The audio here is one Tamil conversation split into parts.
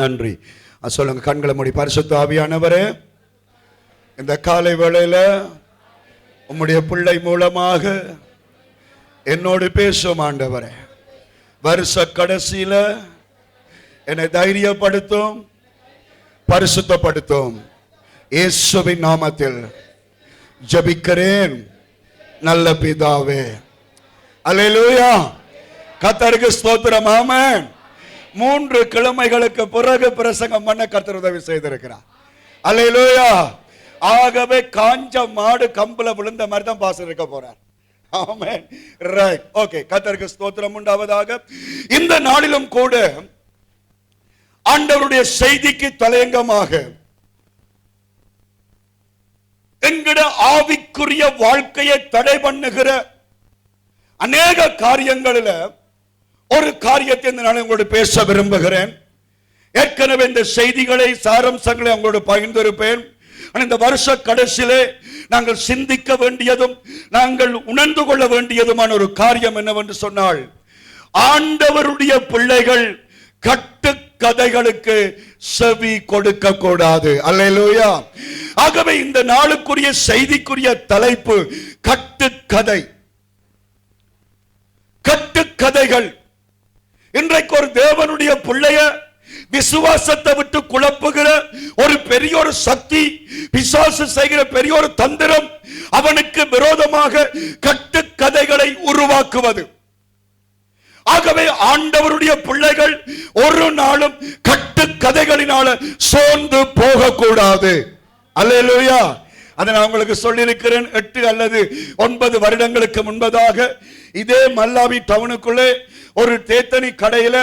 நன்றி. சொல்லுங்க, கண்களை மூடி. பரிசுத்த ஆவியானவரே, இந்த காலை வேளையில உம்முடைய பிள்ளை மூலமாக என்னோடு பேசும் ஆண்டவரே. வருஷ கடைசியில என்னை தைரியப்படுத்தும், பரிசுத்தப்படுத்தும். இயேசுவின் நாமத்தில் ஜெபிக்கிறேன் நல்ல பிதாவே. அல்லேலூயா. கர்த்தருக்கு ஸ்தோத்திரம். ஆமென். 3 கிழமைகளுக்கு பிறகு பிரசங்கம் பண்ண கர்த்தர் உதவி செய்திருக்கிறார். அல்லேலூயா. ஆகவே காஞ்ச மாடு கம்புல விழுந்த மாதிரி தான் பாஸ்டர் இருக்க போறார். ஆமென். ரைட். ஓகே. கர்த்தருக்கு ஸ்தோத்திரம் உண்டாவதாக. இந்த நாளிலும் கூட ஆண்டவருடைய செய்திக்கு தலையங்கமாக எங்கட ஆவிக்குரிய வாழ்க்கையை தடை பண்ணுகிற அநேக காரியங்களில் ஒரு காரியத்தை இந்த நாளில் உங்களோடு பேச விரும்புகிறேன். ஏற்கனவே இந்த செய்திகளை, சாரம்சங்களை உங்களோடு பகிர்ந்திருப்பேன். இந்த வருஷ கடைசியிலே நாங்கள் சிந்திக்க வேண்டியதும் நாங்கள் உணர்ந்து கொள்ள வேண்டியதுமான ஒரு காரியம் என்னவென்று சொன்னால், ஆண்டவருடைய பிள்ளைகள் கட்டுக்கதைகளுக்கு செவி கொடுக்க கூடாது. அல்லேலூயா. ஆகவே இந்த நாளுக்குரிய செய்திக்குரிய தலைப்பு கட்டுக்கதை. கட்டுக்கதைகள் இன்றைக்கு ஒரு தேவனுடைய பிள்ளைய விசுவாசத்தை விட்டு குழப்புகிற ஒரு பெரிய ஒரு சக்தி, பிசாசு செய்கிற பெரிய ஒரு தந்திரம், அவனுக்கு விரோதமாக கட்டுக்கதைகளை உருவாக்குவது. ஆகவே ஆண்டவருடைய பிள்ளைகள் ஒரு நாளும் கட்டுக்கதைகளினால சோர்ந்து போகக்கூடாது. அல்லேலூயா. அதை நான் உங்களுக்கு சொல்லியிருக்கிறேன். 8 அல்லது 9 வருடங்களுக்கு முன்பதாக இதே மல்லாவி டவுனுக்குள்ளே ஒரு தேத்தனி கடையில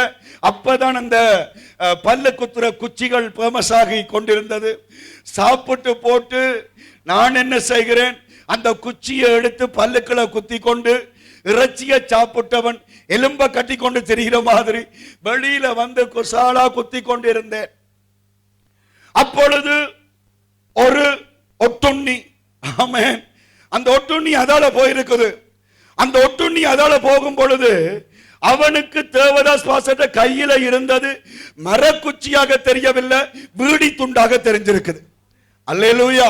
அப்பதான் அந்த பல்லு குத்துற குச்சிகள் ஃபேமஸ் ஆகி கொண்டிருந்தது. சாப்பிட்டு போட்டு நான் என்ன செய்கிறேன், அந்த குச்சியை எடுத்து பல்லுக்களை குத்தி கொண்டு இறைச்சியை சாப்பிட்டவன் எலும்ப கட்டி கொண்டு தெரிகிற மாதிரி வெளியில வந்து குசாலா குத்தி கொண்டு இருந்தேன். அப்பொழுது ஒரு ஒட்டுண்ணி, ஆமென், அந்த ஒட்டுண்ணி அதால போயிருக்குது. அந்த ஒட்டுண்ணி அதால போகும் பொழுது அவனுக்கு தேவதாஸ் பாஸ்டர் கையில இருந்தது மரக்குச்சியாக தெரியவில்லை, வீடி துண்டாக தெரிஞ்சிருக்குது. அல்லேலூயா.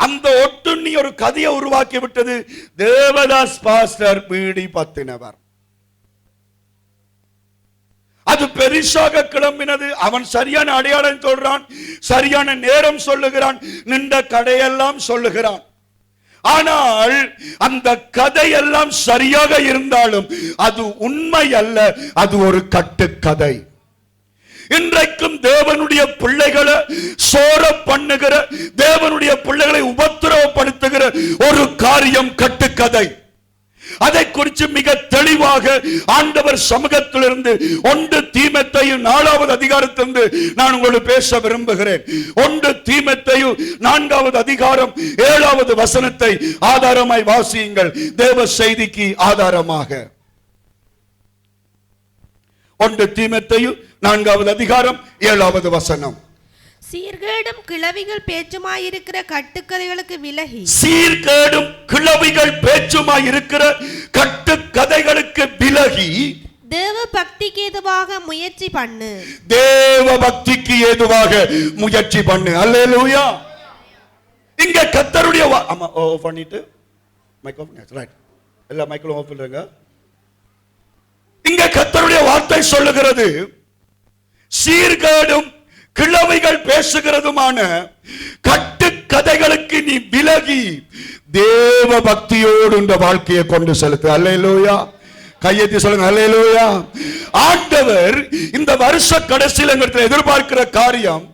அந்த ஒட்டுண்ணி ஒரு கதையை உருவாக்கி விட்டது. தேவதாஸ் பாஸ்டர் வீடி பத்தினவர். அது பெரிசாக கிளம்பினது. அவன் சரியான அடையாளம் சொல்றான், சரியான நேரம் சொல்லுகிறான், நின்ற கடையெல்லாம் சொல்லுகிறான். ஆனால் அந்த கதையெல்லாம் சரியாக இருந்தாலும் அது உண்மை அல்ல, அது ஒரு கட்டுக்கதை. இன்றைக்கும் தேவனுடைய பிள்ளைகளை சோர பண்ணுகிற, தேவனுடைய பிள்ளைகளை உபத்திரவப்படுத்துகிற ஒரு காரியம் கட்டுக்கதை. அதை குறித்து மிக தெளிவாக ஆண்டவர் சமூகத்திலிருந்து 1 தீமோத்தேயு 4வது அதிகாரத்திலிருந்து நான் உங்களுக்கு பேச விரும்புகிறேன். 1 தீமோத்தேயு 4வது அதிகாரம் 7வது வசனத்தை ஆதாரமாய் வாசியுங்கள். தேவ செய்திக்கு ஆதாரமாக 1 தீமோத்தேயு 4வது அதிகாரம் 7வது வசனம். சீர்கேடும் கிளவிகள் பேச்சுமாயிருக்கிற கட்டுக்கதைகளுக்கு விலகி, சீர்கேடும் கிளவிகள் பேச்சுமாயிருக்கிற கட்டுக்கதைகளுக்கு விலகி தேவ பக்திக்கு ஏதுவாக முயற்சி பண்ணு. தேவ பக்திக்கு ஏதுவாக முயற்சி பண்ணு. அல்லேலூயா. இங்க கர்த்தருடைய ஆஃப் பண்ணிட்டு மைக் ஆஃப், ரைட், எல்லா மைக்களும் ஆஃப் பண்ணுங்க. இங்க கர்த்தருடைய வார்த்தை சொல்லுகிறது, சீர்கேடும் கிழவிகள் பேசுகிறதுமான கட்டுக்கதைகளுக்கு நீ விலகி தேவ பக்தியோடு இந்த வாழ்க்கையை கொண்டு செலுத்து. அல்லேலூயா. கையெத்தி சொல்லுங்க, அல்லேலூயா. ஆண்டவர் இந்த வருஷ கடைசியில் எங்களுக்கு எதிர்பார்க்கிற காரியம்,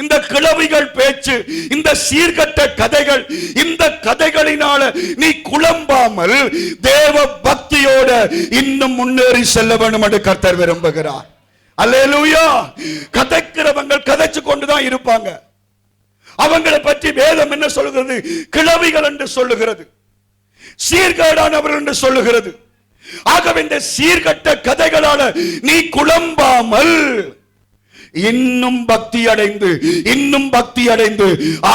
இந்த கிழவிகள் பேச்சு, இந்த சீர்கட்ட கதைகள், இந்த கதைகளினால நீ குழம்பாமல் தேவ பக்தியோட இன்னும் முன்னேறி செல்ல வேண்டும் என்று கர்த்தர் விரும்புகிறார். அல்லேலூயா. கதைக்கிறவங்க கதைச்சு கொண்டுதான் இருப்பாங்க. அவங்களை பற்றி வேதம் என்ன சொல்லுகிறது? கிழவிகள் என்று சொல்லுகிறது, சீர்கேடானவர்கள் என்று சொல்லுகிறது. ஆகவே இந்த சீர்கட்ட கதைகளால நீ குழம்பாமல் இன்னும் பக்தி அடைந்து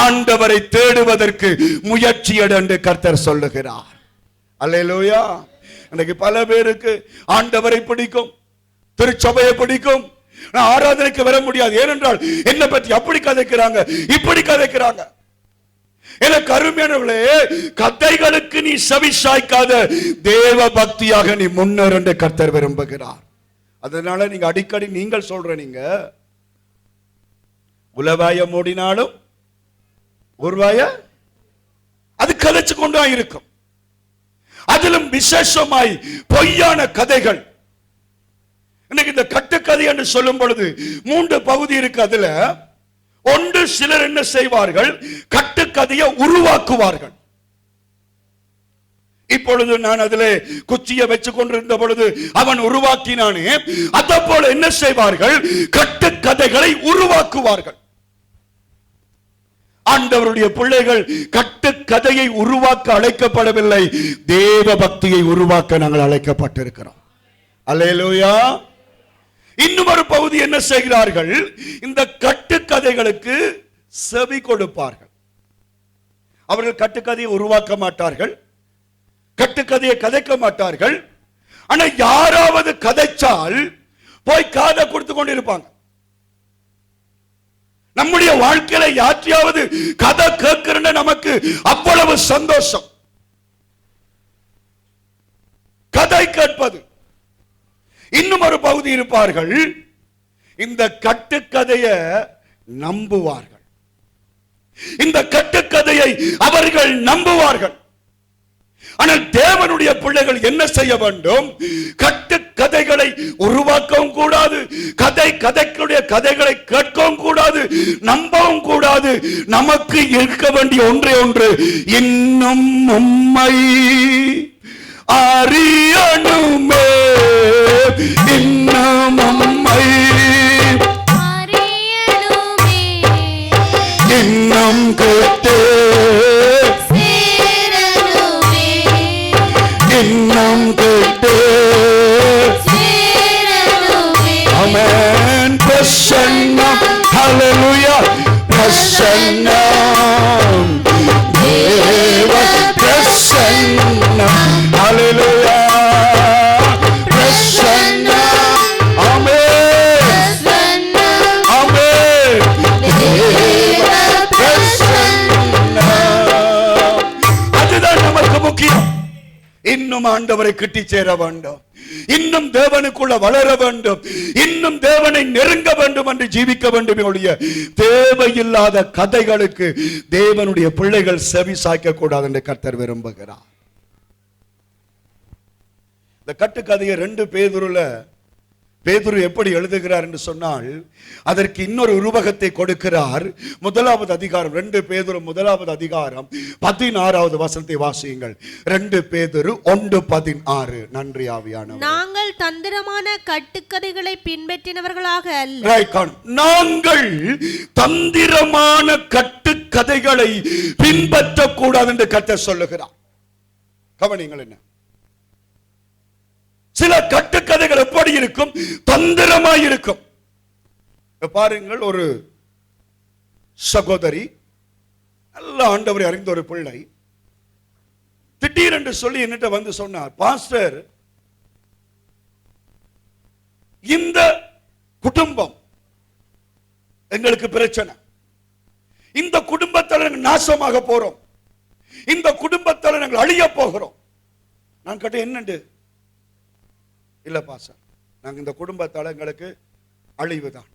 ஆண்டவரை தேடுவதற்கு முயற்சி என்று கர்த்தர் சொல்லுகிறார். அல்லேலூயா. இன்னைக்கு பல பேருக்கு ஆண்டவரை பிடிக்கும், திருச்சபையை பிடிக்கும், நான் ஆராதனைக்கு வர முடியாது. ஏனென்றால் என்ன பற்றி அப்படி கதைக்கிறாங்க, இப்படி கதைக்கிறாங்க. எனக்கு அருமையானவர்களே, கதைகளுக்கு நீ செவி சாய்க்காத தேவ பக்தியாக நீ முன்னேற என்று கர்த்தர் விரும்புகிறார். அதனால நீங்க அடிக்கடி நீங்கள் சொல்ற, நீங்க உலவாய மூடினாலும் ஒருவாய அது கதைச்சு கொண்டா இருக்கும். அதிலும் விசேஷமாய் பொய்யான கதைகள். இன்னைக்கு இந்த கட்டுக்கதை என்று சொல்லும் பொழுது 3 பகுதி இருக்கு. அதுல ஒன்று, சிலர் என்ன செய்வார்கள், கட்டுக்கதையை உருவாக்குவார்கள். இப்பொழுது நான் அதிலே குச்சியை வச்சு கொண்டிருந்த பொழுது அவன் உருவாக்கினானே, அதை போல என்ன செய்வார்கள், கட்டுக்கதைகளை உருவாக்குவார்கள். ஆண்டவருடைய பிள்ளைகள் கட்டுக்கதையை உருவாக்க அழைக்கப்படவில்லை, தேவ பக்தியை உருவாக்க நாங்கள் அழைக்கப்பட்டிருக்கிறோம். அல்லேலூயா. இன்னும் ஒரு பகுதி என்ன செய்கிறார்கள், இந்த கட்டுக்கதைகளுக்கு செவி கொடுப்பார்கள். அவர்கள் கட்டுக்கதையை உருவாக்க மாட்டார்கள், கட்டுக்கதையை கதைக்க மாட்டார்கள். ஆனா யாராவது கதைச்சால் போய் காதை கொடுத்து கொண்டிருப்பாங்க. நம்முடைய வாழ்க்கையில யாற்றையாவது கதை கேட்கிற நமக்கு அவ்வளவு சந்தோஷம். கதை கேட்பது. இன்னும் ஒரு பகுதி இருப்பார்கள், இந்த கட்டுக்கதையை நம்புவார்கள். இந்த கட்டுக்கதையை அவர்கள் நம்புவார்கள். ஆனால் தேவனுடைய பிள்ளைகள் என்ன செய்ய வேண்டும், கட்டுக்கதைகளை உருவாக்கவும் கூடாது, கதைகளுடைய கதைகளை கேட்கவும் கூடாது, நம்பவும் கூடாது. நமக்கு இருக்க வேண்டிய ஒன்றே ஒன்று, இன்னும் உம்மை அறியணுமே, இன்னும் உம்மை இன்னும் கேட்டு இன்னும் கேட்டு. ஆமென். பிரசன்னம். ஹல்லேலூயா. பிரசன்னம். தேவ பிரசன்னம். ஹல்லேலூயா. பிரசன்னம். ஆமென். ஆமென். தேவ பிரசன்னம். அதுதான் நமக்கு முக்கியம். இன்னும் ஆண்டவரை கிட்டி சேர வேண்டும், இன்னும் தேவனுக்குள்ள வளர வேண்டும், இன்னும் தேவனை நெருங்க வேண்டும் என்று ஜீவிக்க வேண்டும். தேவையில்லாத கதைகளுக்கு தேவனுடைய பிள்ளைகள் செவி சாய்க்க கூடாது என்று கர்த்தர் விரும்புகிறார். இந்த கட்டுக்கதையை 2 பேதுரு எப்படி எழுதுகிறார் என்று சொன்னால், அதற்கு இன்னொரு உருவகத்தை கொடுக்கிறார். 1வது அதிகாரம் 2 பேதுரு 1வது அதிகாரம் 16வது வசனத்தை வாசியுங்கள். 2 பேதுரு 1:16. நன்றி ஆவியானவர். நாங்கள் தந்திரமான கட்டுக்கதைகளை பின்பற்றினவர்களாக அல்ல. நாங்கள் தந்திரமான கட்டுக்கதைகளை பின்பற்றக்கூடாது என்று கர்த்தர் சொல்லுகிறார். கவனிங்கள். என்ன சில கட்டுக்கதைகள் எப்படி இருக்கும், தந்திரமாய் இருக்கும். பாருங்கள், ஒரு சகோதரி, நல்ல ஆண்டவரை அறிந்த ஒரு பிள்ளை, திடீரென்று சொல்லி என்னிட்ட வந்து சொன்னார், பாஸ்டர், இந்த குடும்பம் எங்களுக்கு பிரச்சனை, இந்த குடும்பத்தால் நாங்கள் நாசமாக போறோம், இந்த குடும்பத்தால் நாங்கள் அழிய போகிறோம். நான் கேட்டேன், என்னண்டு? இல்ல பாஸ்டர், நாங்க இந்த குடும்பத்தால் எங்களுக்கு அழிவுதான்.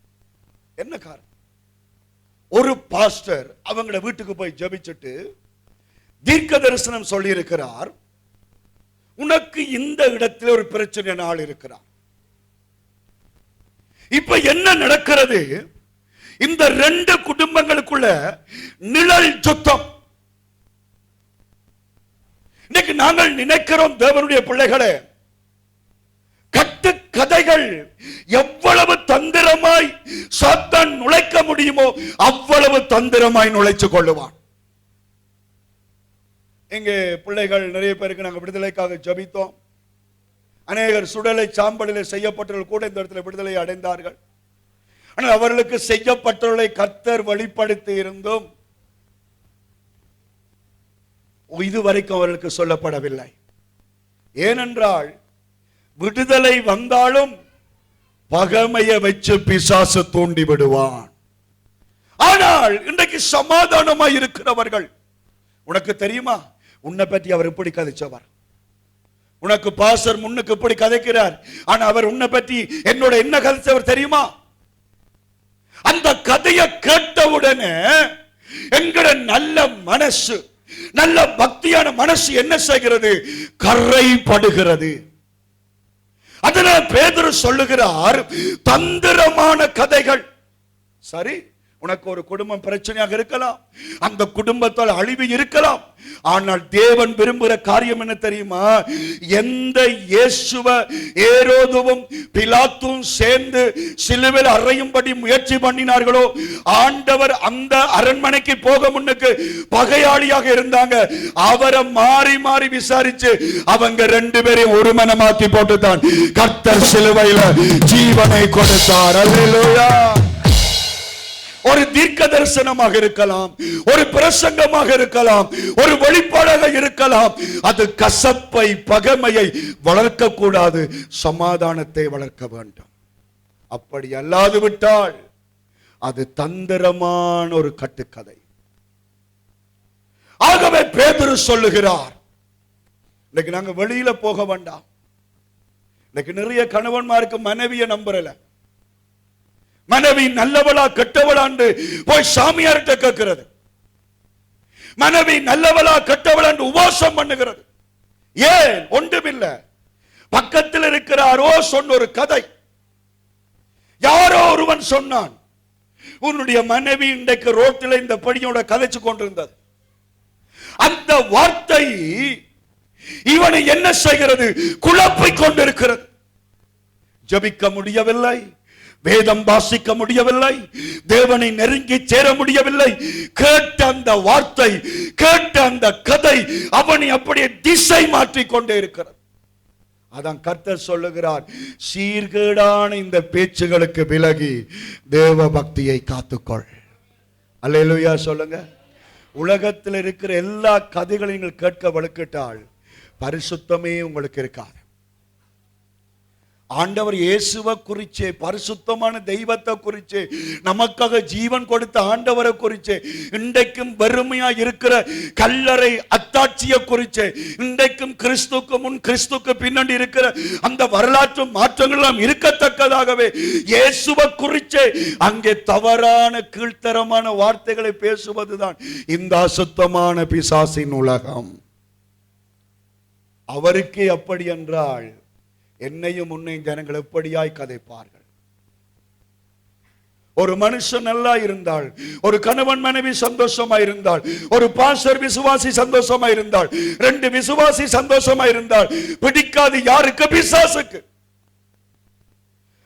என்ன காரணம்? ஒரு பாஸ்டர் அவங்கள வீட்டுக்கு போய் ஜெபிச்சுட்டு தீர்க்க தரிசனம் சொல்லி இருக்கிறார், உனக்கு இந்த இடத்தில் ஒரு பிரச்சனை ஆள் இருக்கிறார். இப்ப என்ன நடக்கிறது, இந்த 2 குடும்பங்களுக்குள்ள நிழல் யுத்தம். இன்னைக்கு நாங்கள் நினைக்கிறோம், தேவனுடைய பிள்ளைகளே, கதைகள் எவ்வளவு தந்திரமாய் சாத்தான் நுழைக்க முடியுமோ அவ்வளவு தந்திரமாய் நுழைத்துக் கொள்ளுவான். எங்க பிள்ளைகள் நிறைய பேருக்கு நாங்கள் விடுதலைக்காக ஜெபித்தோம். அநேகர் சுடலை சாம்பலில் செய்யப்பட்டவர்கள் கூட இந்த இடத்துல விடுதலை அடைந்தார்கள். ஆனால் அவர்களுக்கு செய்யப்பட்டவர்களை கர்த்தர் வெளிப்படுத்தி இருந்தும் இதுவரைக்கும் அவர்களுக்கு சொல்லப்படவில்லை. ஏனென்றால் விடுதலை வந்தாலும் பகைமையை வச்சு பிசாசு தூண்டி விடுவான். ஆனால் இன்றைக்கு சமாதானமா இருக்கிறவர்கள், உனக்கு தெரியுமா உன்னை பற்றி அவர் இப்படி கதைச்சவர், உனக்கு பாஸ்டர் முன்னுக்கு இப்படி கதைக்கிறார், ஆனா அவர் உன்னை பற்றி என்னோட என்ன கதைச்சவர் தெரியுமா? அந்த கதையை கேட்டவுடனே என்கிற நல்ல மனசு, நல்ல பக்தியான மனசு என்ன செய்கிறது? கரைப்படுகிறது. அதனால் பேதுரு சொல்லுகிறார், தந்திரமான கதைகள். சரி, உனக்கு ஒரு குடும்பம் பிரச்சனையாக இருக்கலாம், அந்த குடும்பத்தால் அழிவு இருக்கலாம், ஆனால் தேவன் விரும்புகிற காரியம் என்ன தெரியுமா? எந்த இயேசுவ ஏரோதுவும் பிலாத்தும் சேர்ந்து சிலுவையில் அறையும்படி முயற்சி பண்ணினார்களோ, ஆண்டவர் அந்த அரண்மனைக்கு போக முன்னுக்கு பகையாளியாக இருந்தாங்க, அவரை மாறி மாறி விசாரிச்சு அவங்க ரெண்டு பேரையும் ஒரு மனமாக்கி போட்டுதான் கர்த்தர் சிலுவையில் ஜீவனை கொடுத்தார். அல்லேலூயா. ஒரு தீர்க்க தரிசனமாக இருக்கலாம், ஒரு பிரசங்கமாக இருக்கலாம், ஒரு வெளிப்பாடாக இருக்கலாம், அது கசப்பை பகைமையை வளர்க்க கூடாது, சமாதானத்தை வளர்க்க வேண்டும். அப்படி அல்லாது விட்டால் அது தந்திரமான ஒரு கட்டுக்கதை. ஆகவே பேதுரு சொல்லுகிறார், இன்னைக்கு நாங்க வெளியில போக வேண்டாம். இன்னைக்கு நிறைய கணவன்மாருக்கு மனைவியை நம்புறல, மனைவி நல்லவளா கெட்டவளாண்டு போய் சாமியார்கிட்ட கேட்கிறது, மனைவி நல்லவளா கெட்டவளாண்டு உபவாசம் பண்ணுகிறது. ஏன்? ஒன்றுமில்லை, பக்கத்தில் இருக்கிறாரோ சொன்ன ஒரு கதை. யாரோ ஒருவன் சொன்னான், உன்னுடைய மனைவி இன்றைக்கு ரோட்டில் இந்த படியோட கதைச்சு கொண்டிருந்தது. அந்த வார்த்தை இவனை என்ன செய்கிறது? குழப்பிக் கொண்டிருக்கிறது. ஜபிக்க முடியவில்லை, வேதம் வாசிக்க முடியவில்லை, தேவனை நெருங்கி சேர முடியவில்லை. கேட்ட அந்த வார்த்தை, கேட்ட அந்த கதை அவனை அப்படியே திசை மாற்றிக் கொண்டே இருக்கிறது. அதான் கர்த்தர் சொல்லுகிறார், சீர்கேடான இந்த பேச்சுகளுக்கு விலகி தேவ பக்தியை காத்துக்கொள். அல்லேலூயா சொல்லுங்க. உலகத்தில் இருக்கிற எல்லா கதைகளையும் நீங்கள் கேட்க வலுக்கிட்டால் பரிசுத்தமே உங்களுக்கு இருக்காது. ஆண்டவர் இயேசுவை குறிச்சே, பரிசுத்தமான தெய்வத்தை குறிச்சே, நமக்காக ஜீவன் கொடுத்த ஆண்டவரை குறிச்சே, இன்றைக்கும் வெறுமையா இருக்கிற கல்லறை அத்தாட்சியை குறிச்சே, இன்றைக்கும் கிறிஸ்துக்கு முன் கிறிஸ்துக்கு பின்னாடி இருக்கிற அந்த வரலாற்று மாற்றங்கள் எல்லாம் இருக்கத்தக்கதாகவே இயேசுவை குறிச்சே அங்கே தவறான கீழ்த்தரமான வார்த்தைகளை பேசுவதுதான் இந்த அசுத்தமான பிசாசின் உலகம். அவருக்கே அப்படி என்றால் என்னையும் உன்னையும் ஜனங்கள் எப்படியாய் கதைப்பார்கள்? ஒரு மனுஷன் நல்லா இருந்தால், ஒரு கணவன் மனைவி சந்தோஷமா இருந்தால், ஒரு பாஸ்டர் விசுவாசி சந்தோஷமா இருந்தால், ரெண்டு விசுவாசி சந்தோஷமா இருந்தால், பிடிக்காது யாருக்கு? பிசாசுக்கு.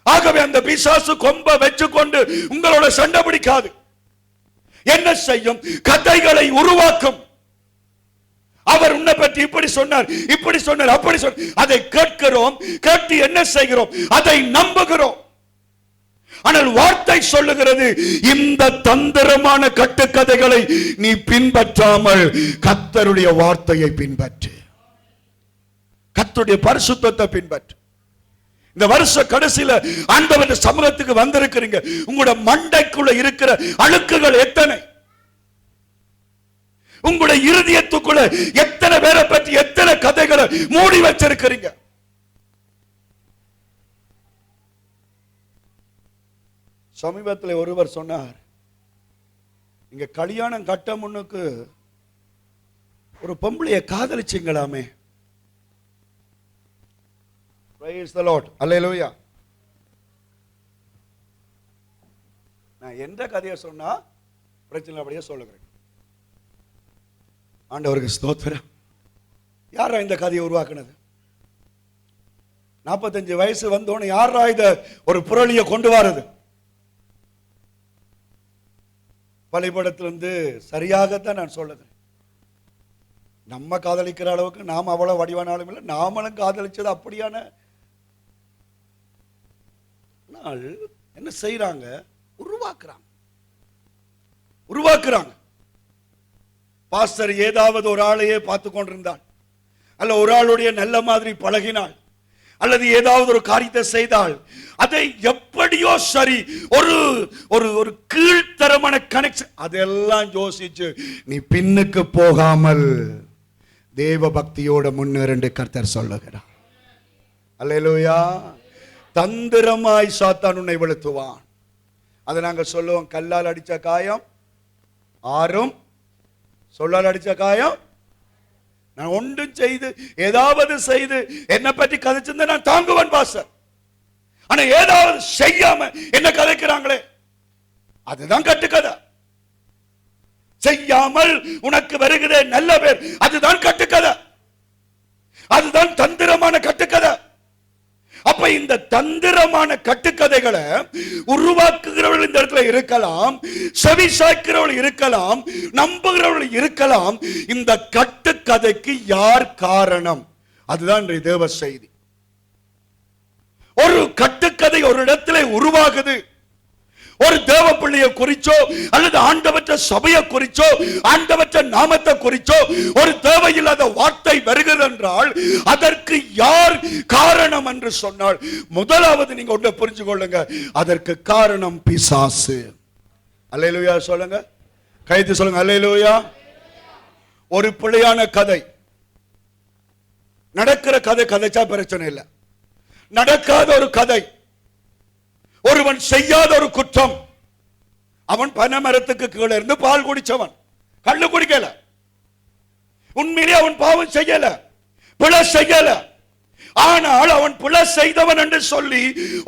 ஆகவே அந்த பிசாசு கொம்ப வச்சுக்கொண்டு உங்களோட சண்டை பிடிக்காது. என்ன செய்யும்? கதைகளை உருவாக்கும். அவர் உன்னை பற்றி இப்படி சொன்னார், இப்படி சொன்னார், அப்படி சொன்னார். அதை கேட்கிறோம், கேட்டு என்ன செய்கிறோம்? அதை நம்புகிறோம். ஆனால் வார்த்தை சொல்லுகிறது, இந்த தந்திரமான கட்டுக்கதைகளை நீ பின்பற்றாமல் கர்த்தருடைய வார்த்தையை பின்பற்று, கர்த்தருடைய பரிசுத்தத்தை பின்பற்று. இந்த வருஷ கடைசியில ஆண்டவருடைய சமூகத்துக்கு வந்திருக்கிறீங்க, உங்களோட மண்டைக்குள்ள இருக்கிற அழுக்குகள் எத்தனை? உங்களுடைய இருதயத்துக்குள்ள எத்தனை பேரை பற்றி எத்தனை கதைகளை மூடி வச்சிருக்கிறீங்க? சமீபத்தில் ஒருவர் சொன்னார், இங்க கல்யாணம் கட்ட முன்னுக்கு ஒரு பொம்பளைய காதலிச்சிங்களாமே. Praise the Lord. Hallelujah. நான் எந்த கதையை சொன்னா பிரச்சனை அப்படியே சொல்லுகிறேன். ஆண்டவருக்கு ஸ்தோத்திரம். யாரா இந்த கதையை உருவாக்குனது? 45 வயசு வந்தோன்னு யாரா இத ஒரு புரளியை கொண்டு வரது? பள்ளிப்படத்திலிருந்து சரியாகத்தான் நான் சொல்லுகிறேன். நம்ம காதலிக்கிற அளவுக்கு நாம் அவ்வளவு வடிவானாலும் இல்லை, நாமளும் காதலிச்சது அப்படியான. என்ன செய்யறாங்க? உருவாக்குறாங்க. பாஸ்டர் ஏதாவது ஒரு ஆளையே பார்த்து கொண்டிருந்தாள், அல்ல ஒரு ஆளுடைய நல்ல மாதிரி பழகினாள், அல்லது ஏதாவது ஒரு காரியத்தை செய்தால் அதை எப்படியோ சரி ஒரு ஒரு ஒரு கீழ்த்தரமான கனெக்ஷன் அதெல்லாம் யோசிச்சு நீ பின்னுக்கு போகாமல் தேவ பக்தியோட முன்னேறு கர்த்தர் சொல்லுகிறார். அல்லேலூயா. தந்திரமாய் சாத்தான் உன்னை வெளுத்துவான். அதை நாங்க சொல்லுவோம், கல்லால் அடிச்ச காயம் ஆறும், சொல்லால் அடிச்ச காயம். நான் ஒன்றும் செய்து ஏதாவது செய்து என்னை பற்றி கதைச்சிருந்தா நான் தாங்குவேன் பாஸ்டர். ஆனா ஏதாவது செய்யாம என்ன கதைக்கிறாங்களே அதுதான் கட்டுக்கதை. செய்யாமல் உனக்கு வருகிறதே நல்ல பேர், அதுதான் கட்டுக்கதை, அதுதான் தந்திரமான கட்டுக்கதை. அப்ப இந்த தந்திரமான கட்டுக்கதைகளை உருவாக்குகிறவர்கள் இந்த இடத்துல இருக்கலாம், செவி சாய்க்கிறவர்கள் இருக்கலாம், நம்புகிறவர்கள் இருக்கலாம். இந்த கட்டுக்கதைக்கு யார் காரணம்? அதுதான் தேவ செய்தி. ஒரு கட்டுக்கதை ஒரு இடத்துல உருவாகுது. ஒரு தேவ பிள்ளையை குறிச்சோ அல்லது ஆண்டவற்ற சபையை குறிச்சோ ஆண்டவற்ற நாமத்தை குறிச்சோ ஒரு தேவையில்லாத வார்த்தை வருகிறது என்றால் அதற்கு யார் காரணம் என்று சொன்னால் முதலாவது நீங்க ஒன்றை புரிஞ்சு கொள்ளுங்க, அதற்கு காரணம் பிசாசு. அல்லேலூயா சொல்லுங்க, கைது சொல்லுங்க அல்லேலூயா. ஒரு பிள்ளையான கதை, நடக்கிற கதை கதைச்சா பிரச்சனை இல்லை. நடக்காத ஒரு கதை, ஒருவன் செய்யாத ஒரு குற்றம். அவன் பனைமரத்துக்கு கீழே இருந்து பால் குடிச்சவன், கள்ளு குடிக்கல, உண்மையிலே அவன் பாவம் செய்யல, பிழை செய்யல. ஆனால் அவன் பிழை செய்தவன் என்று சொல்லி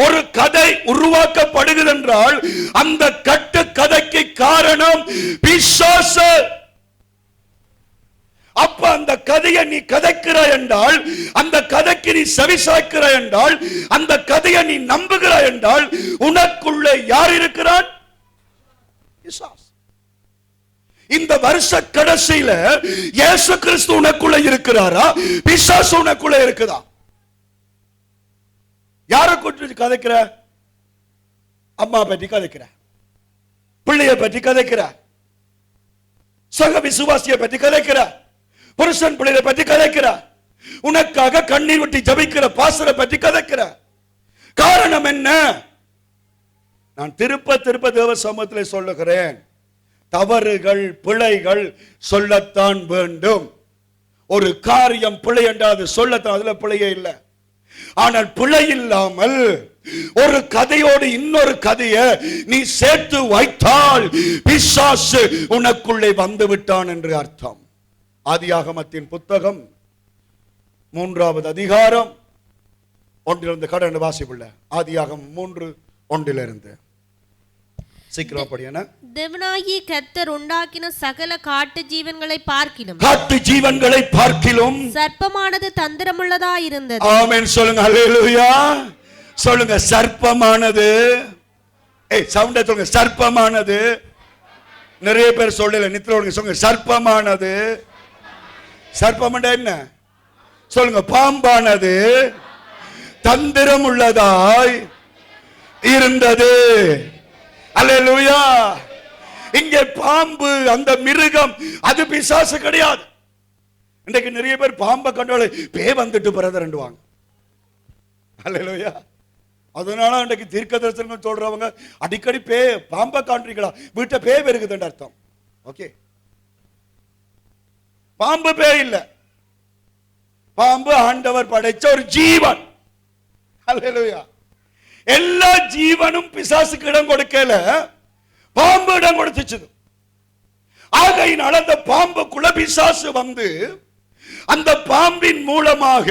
ஒரு கதை உருவாக்கப்படுகிறது என்றால் அந்த கட்டு கதைக்கு காரணம் பிசாசு. அப்ப அந்த கதையை நீ கதைக்கிறாய் என்றால், அந்த கதைக்கு நீ செவிசாய்க்கிறாய் என்றால், அந்த கதையை நீ நம்புகிறாய் என்றால் உனக்குள்ள யார் இருக்கிறான்? பிசாசு. இந்த வருஷ கடைசியில இயேசு கிறிஸ்து உனக்குள்ள இருக்கிறாரா, பிசாசு உனக்குள்ள இருக்குதா? யாரை குறித்து கதைக்கிற? அம்மா பற்றி கதைக்கிற, பிள்ளைய பற்றி கதைக்கிற, சக விசுவாசியை பற்றி கதைக்கிற, புருஷன் பிள்ளையை பற்றி கதைக்கிற, உனக்காக கண்ணீர் விட்டு ஜபிக்கிற பாஸ்டரை பற்றி கதைக்கிற. காரணம் என்ன? நான் திருப்ப திருப்ப தேவ சமூகத்தில் சொல்லுகிறேன், தவறுகள் பிழைகள் சொல்லத்தான் வேண்டும். ஒரு காரியம் பிழை என்றால் சொல்லத்தான், அதுல பிழையே இல்லை. ஆனால் பிழை இல்லாமல் ஒரு கதையோடு இன்னொரு கதையை நீ சேர்த்து வைத்தால் பிசாசு உனக்குள்ளே வந்து விட்டான் என்று அர்த்தம். ஆதியாகமத்தின் புத்தகம் 3வது அதிகாரம் 1 கடந்து வாசிப்புள்ள ஆதியாகமம் 3:1 சீக்கிரம் படியன. தேவனாகிய கர்த்தர் உண்டாக்கின சகல காட்டு ஜீவன்களை பார்க்கிலும் சர்ப்பமானது தந்திரமுள்ளதா இருந்தது. ஆமென் சொல்லுங்க அல்லேலூயா. சொல்லுங்க சர்ப்பமானது. சவுண்டா சொல்லுங்க சர்ப்பமானது. நிறைய பேர் சொல்லல, நித்திரோடு சொல்லுங்க சர்ப்பமானது. சர்ப்பம் என்ன சொல்லுங்க? பாம்பானது தந்திரம் உள்ளதாய் இருந்தது. அல்லேலூயா. இங்கே பாம்பு, அந்த மிருகம், அது பிசாசு கிடையாது. இன்றைக்கு நிறைய பேர் பாம்பை கண்டாலே பே வந்துட்டு பிரதர்ண்டுவாங்க. அல்லேலூயா. அதனால இன்றைக்கு தீர்க்க தரிசனம் சொல்றவங்க அடிக்கடி பே பாம்பை காண்றீங்களா, வீட்டை பே பெருகுதுன்னு அர்த்தம். ஓகே, பாம்பு பே இல்ல, பாம்பு ஆண்டவர் படைச்ச ஒரு ஜீவன். அல்லேலூயா. எல்லா ஜீவனும் பிசாசுக்கு இடம் கொடுக்கல, பாம்பு இடம் கொடுத்துச்சு. ஆகையினால் அந்த பாம்புக்குள்ள பிசாசு வந்து அந்த பாம்பின் மூலமாக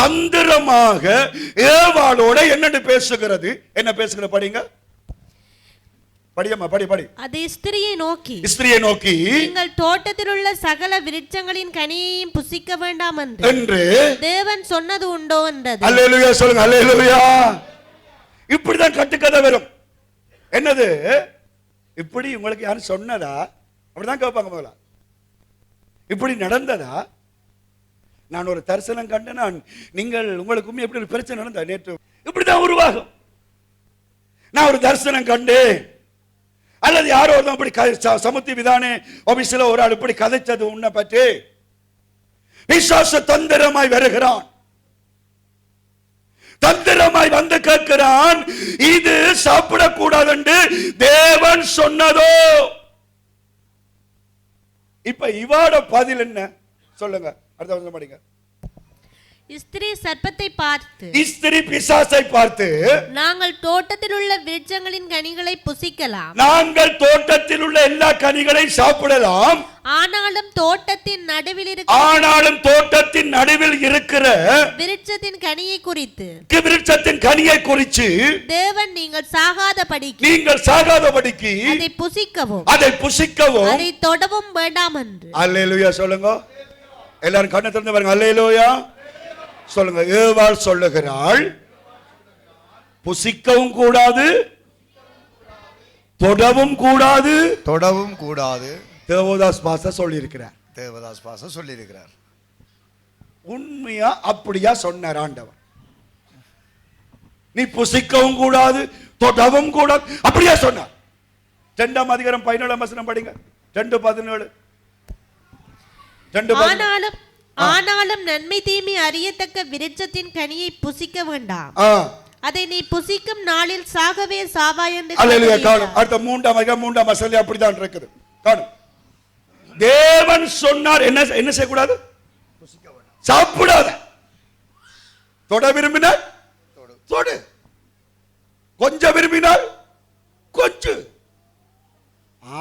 தந்திரமாக ஏவாளோட என்னன்னு பேசுகிறது. என்ன பேசுகிற படிங்க, படியம்மா படி. அது ஸ்திரியை நோக்கி நீங்கள் தோட்டத்தில் உள்ள சகல விருட்சங்களின் கனியையும் புசிக்க வேண்டாம் என்று தேவன் சொன்னது உண்டோ என்றது. அல்லேலூயா சொல்லுங்க அல்லேலூயா. இப்படிதான் கட்டுக்கதை வரும். என்னது இப்படி உங்களுக்கு யாரும் சொன்னதா? அப்படிதான் கேட்பாங்க முதல்ல. இப்படி நடந்ததா? நான் ஒரு தரிசனம் கண்டேன், நீங்கள் உங்களுக்கு எப்படி ஒரு பிரச்சனை நடந்தா நேற்று? இப்படிதான் உருவாகும். நான் ஒரு தரிசனம் கண்டேன், அல்லது யாரோ அப்படி சமுத்தி விதானே ஆபீஸ்ல ஒரு ஆள் இப்படி கதைச்சது உன்னை பற்றி. பிசாசு தந்திரமாய் வருகிறான். தந்திரமாய் வந்து கேட்கிறான், இது சாப்பிடக்கூடாது என்று தேவன் சொன்னதோ? இப்ப இவாட பதில் என்ன சொல்லுங்க? அடுத்த வசனம் படிங்க. ஸ்திரீ சர்ப்பத்தை பார்த்து, ஸ்திரீ பிசாசை பார்த்து, நாங்கள் தோட்டத்தில் உள்ள விருட்சங்களின் கனிகளை புசிக்கலாம், நாங்கள் தோட்டத்தில் உள்ள எல்லா கனிகளை சாப்பிடலாம், ஆனாலும் தோட்டத்தின் நடுவில் இருக்கிற விருட்சத்தின் கனியை குறித்து தேவன் நீங்கள் சாகாதபடிக்கு அதை புசிக்கவும் அதை தொடவும் வேண்டாம் என்று. அல்லேலூயா சொல்லுங்க. எல்லாரும் கண்ணை திறந்து பாருங்க. அல்லேலூயா சொல்லுங்க. ஏவாள் சொல்லுகிறாள், புசிக்கவும் கூடாது, தொடவும் கூடாது. தேவதாஸ் பாஸ்டர் சொல்லியிருக்கிறார். உண்மையா அப்படியா சொன்னார் ஆண்டவர்? நீ புசிக்கவும் கூடாது, தொடவும் கூடாது, அப்படியா சொன்னார்? 2ஆம் அதிகாரம் 17ஆம் வசனம் படிங்க. 2:17. ஆனாலும் நன்மை தீமை அறியத்தக்க விருட்சத்தின் கனியை புசிக்க வேண்டாம், அதை நீ புசிக்கும் நாளில் சாகவே சாவாய் என்று. அல்லேலூயா. காணும். அடுத்த 3ஆம் வசனம் அப்படிதான் இருக்குது. காணும். தேவன் சொன்னார் என்ன செய்யக்கூடாது? சாப்பிடாத. தொட விரும்பினால் தொடு, கொஞ்சம் விரும்பினால் கொஞ்சம்,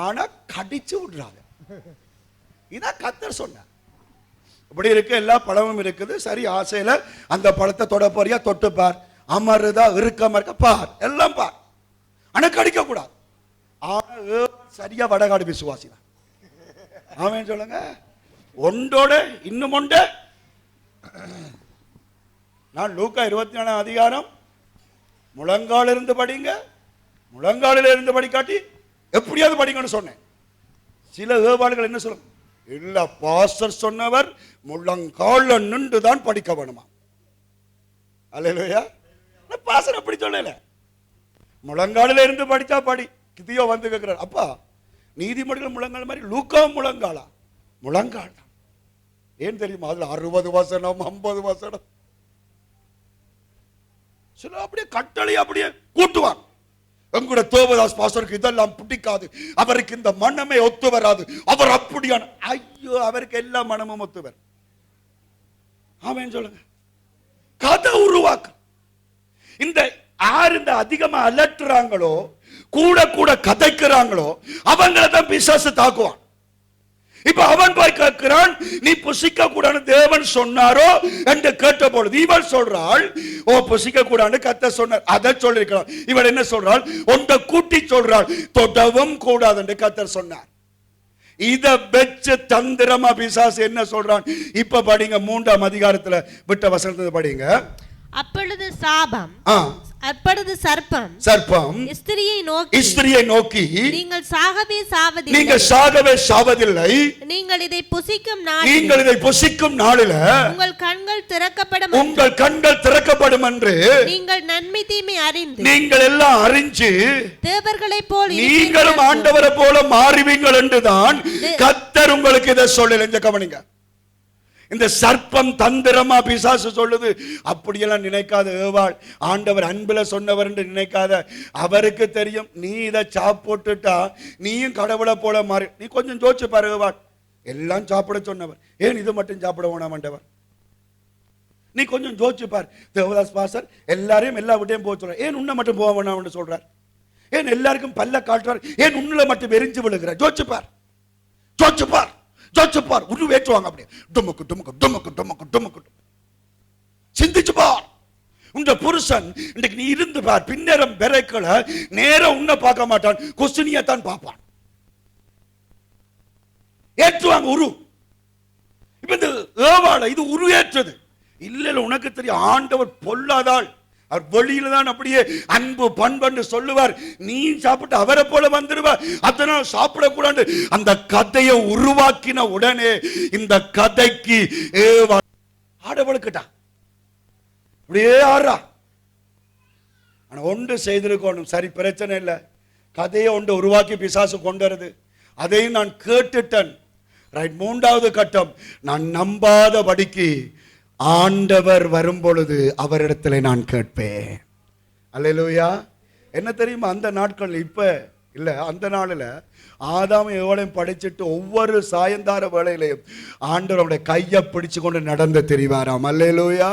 ஆனா கடிச்சு விடுறாங்க. இதான் கர்த்தர் சொன்னார். இப்படி இருக்கு, எல்லா பழமும் இருக்குது. சரி, ஆசையில அந்த பழத்தை தொட போறியா, தொட்டு பார். அமருதா, இறுக்கமா இருக்க பார், எல்லாம் பார், ஆனா கடிக்க கூடாது. சரியா வடகாடு விசுவாசி தான். ஆமென் சொல்லுங்க. ஒன்றோட இன்னும் ஒன்று. நான் லூக்கா 24ஆம் அதிகாரம் முழங்கால இருந்து படிங்க, முழங்காலில் இருந்து படிக்காட்டி எப்படியாவது படிங்கன்னு சொன்னேன். சில ஏவாள்கள் என்ன சொல்லுங்க, இல்ல பாஸ்டர் சொன்னவர் முழங்கால நின்று தான் படிக்க வேணுமா? அல்லேலூயா. பாஸ்டர் அப்படி சொல்லல, முழங்காலில் இருந்து படிச்சா படி. கிதியோ வந்து கேட்கிறார், அப்பா நீதிமொழிகள் முழங்கால் மாதிரி லூக்காவும் முழங்காலா? முழங்கால் தான். ஏன் தெரியுமா? அதுல 60 வசனம் 50 வசனம். சில அப்படியே கட்டளை அப்படியே கூட்டுவாங்க. எங்கூட தேவதாஸ் பாஸ்டருக்கு இதெல்லாம் பிடிக்காது, அவருக்கு இந்த மனமே ஒத்து வராது, அவர் அப்படியான. ஐயோ, அவருக்கு எல்லா மனமும் ஒத்து வரும். ஆமென் சொல்லுங்க. கதை உருவாக்க இந்த யார் இந்த அதிகமா அலட்டுறாங்களோ, கூட கூட கதைக்கிறாங்களோ, அவங்களை தான் பிசாசு தாக்குவான். இப்ப அவன் போய் கேட்கிறான், நீ புசிக்க கூடாது தேவன் சொன்னாரோ என்று கேட்ட பொழுது இவள் சொல்றாள், ஓ புசிக்க கூடாது கர்த்தர் சொன்னார், அதை சொல்லிருக்கிறான். இவள் என்ன சொல்றாள்? ஒன்றை கூட்டி சொல்றாள், தொடவும் கூடாது என்று கர்த்தர் சொன்னார். இத வெச்சு தந்திரமா பிசாசு என்ன சொல்றான்? இப்ப படிங்க, 3ஆம் அதிகாரத்துல விட்ட வசனத்தை படிங்க. அப்பொழுது சர்ப்பம் ஸ்திரியை நோக்கி, நீங்கள் சாகவே சாவதில்லை, நீங்கள் இதை புசிக்கும் நாளில் உங்கள் கண்கள் திறக்கப்படும் என்று நீங்கள் நன்மை தீமை அறிந்து, நீங்கள் எல்லாம் அறிஞ்சு தேவர்களைப் போல நீங்களும் ஆண்டவரை போல மாறுவீங்கள் என்றுதான் கர்த்தர் உங்களுக்கு இதை சொல்லல. கவனிங்க. இந்த சர்ப்பம் தந்திரமா பிசாசு சொல்லுது. அப்படியெல்லாம் நினைக்காத ஏவாள், ஆண்டவர் அன்புல சொன்னவர் என்று நினைக்காத. அவருக்கு தெரியும் நீ இதை சாப்பிட்டுட்டா நீயும் கடவுளை போல மாறி. நீ கொஞ்சம் யோசிச்சு பாரு ஏவாள், எல்லாம் சாப்பிட சொன்னவர், ஏன் இது மட்டும் சாப்பிட வேணாம் ஆண்டவர்? நீ கொஞ்சம் யோசிச்சு பார். தேவதாஸ் பாஸ்டர் எல்லாரையும் எல்லா விட்டையும் போக சொல்றார், ஏன் உன்னை மட்டும் போக வேணாம் சொல்றார்? ஏன் எல்லாருக்கும் பல்ல காட்டுறார், ஏன் உன்னில மட்டும் எரிஞ்சு விழுகிறார்? யோசிச்சு பார். உருவேற்றுவாங்க அப்படியே, டுமுக்கு டுமுக்கு டுமுக்கு டுமுக்கு டுமுக்கு. சிந்திச்சு பார். உங்க புருஷன் இன்னைக்கு நீ இருந்து பார், பின்னேரம் பெரைக்கள நேரம் உன்னை பார்க்க மாட்டான், கொஸ்டினியா தான் பார்ப்பான். ஏற்றுவாங்க உரு. இப்ப இந்த ஏவாளை இது உருவேற்றது இல்ல. உனக்கு தெரியும் ஆண்டவர் பொல்லாதாள். அவர் வெளியில தான் அப்படியே அன்பு பண்பு சொல்லுவார். நீ சாப்பிட்டு அவரை போல வந்துடுவார், அதனால் சாப்பிடக்கூடாது. அந்த கதையை உருவாக்கின உடனே இந்த கதைக்கு ஆடவளுக்கிட்டா அப்படியே ஆடுறா. ஆனா ஒன்று செய்திருக்கணும், சரி பிரச்சனை இல்லை, கதையை ஒன்று உருவாக்கி பிசாசு கொண்டு வருது, அதையும் நான் கேட்டுட்டேன். ரைட். 3வது கட்டம், நான் நம்பாதபடிக்கு ஆண்டவர் வரும் பொழுது அவரிடத்தில் நான் கேட்பேன். அல்லேலூயா. என்ன தெரியுமா, அந்த நாட்கள் இப்ப இல்ல, அந்த நாளில் ஆதாம் எவ்வளவு படைச்சிட்டு ஒவ்வொரு சாயந்தார வேளையிலையும் ஆண்டவர் அவருடைய கையை பிடிச்சு கொண்டு நடந்து தெரிவாராம். அல்லேலூயா.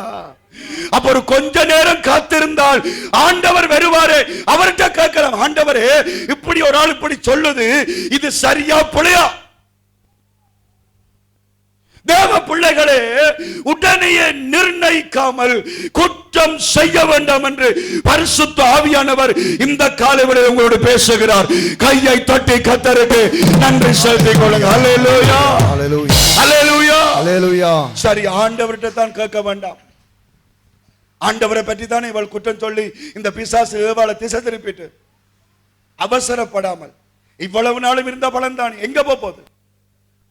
அப்ப ஒரு கொஞ்ச நேரம் காத்திருந்தால் ஆண்டவர் வருவாரு. அவர்கிட்ட கேட்கலாம், ஆண்டவரே இப்படி ஒரு ஆள் இப்படி சொல்லுது, இது சரியா பிழையா? தேவ பிள்ளைகளே, உடனே நிர்ணயிக்காமல் குற்றம் செய்ய வேண்டாம் என்று பரிசுத்த ஆவியானவர் இந்த காலைவேளையில் உங்களோடு பேசுகிறார். கையை தட்டி கர்த்தருக்கு நன்றி செலுத்திக் கொள்ளுங்க. அல்லேலூயா, அல்லேலூயா, அல்லேலூயா, அல்லேலூயா. சரி, ஆண்டவர்கிட்ட தான் கேட்க வேண்டாம். ஆண்டவரை பற்றி தானே இவள் குற்றம் சொல்லி இந்த பிசாசு ஏவாளை திசை திருப்பிட்டு, அவசரப்படாமல் இவ்வளவு நாளும் இருந்த பலன் தான் எங்க போகுது?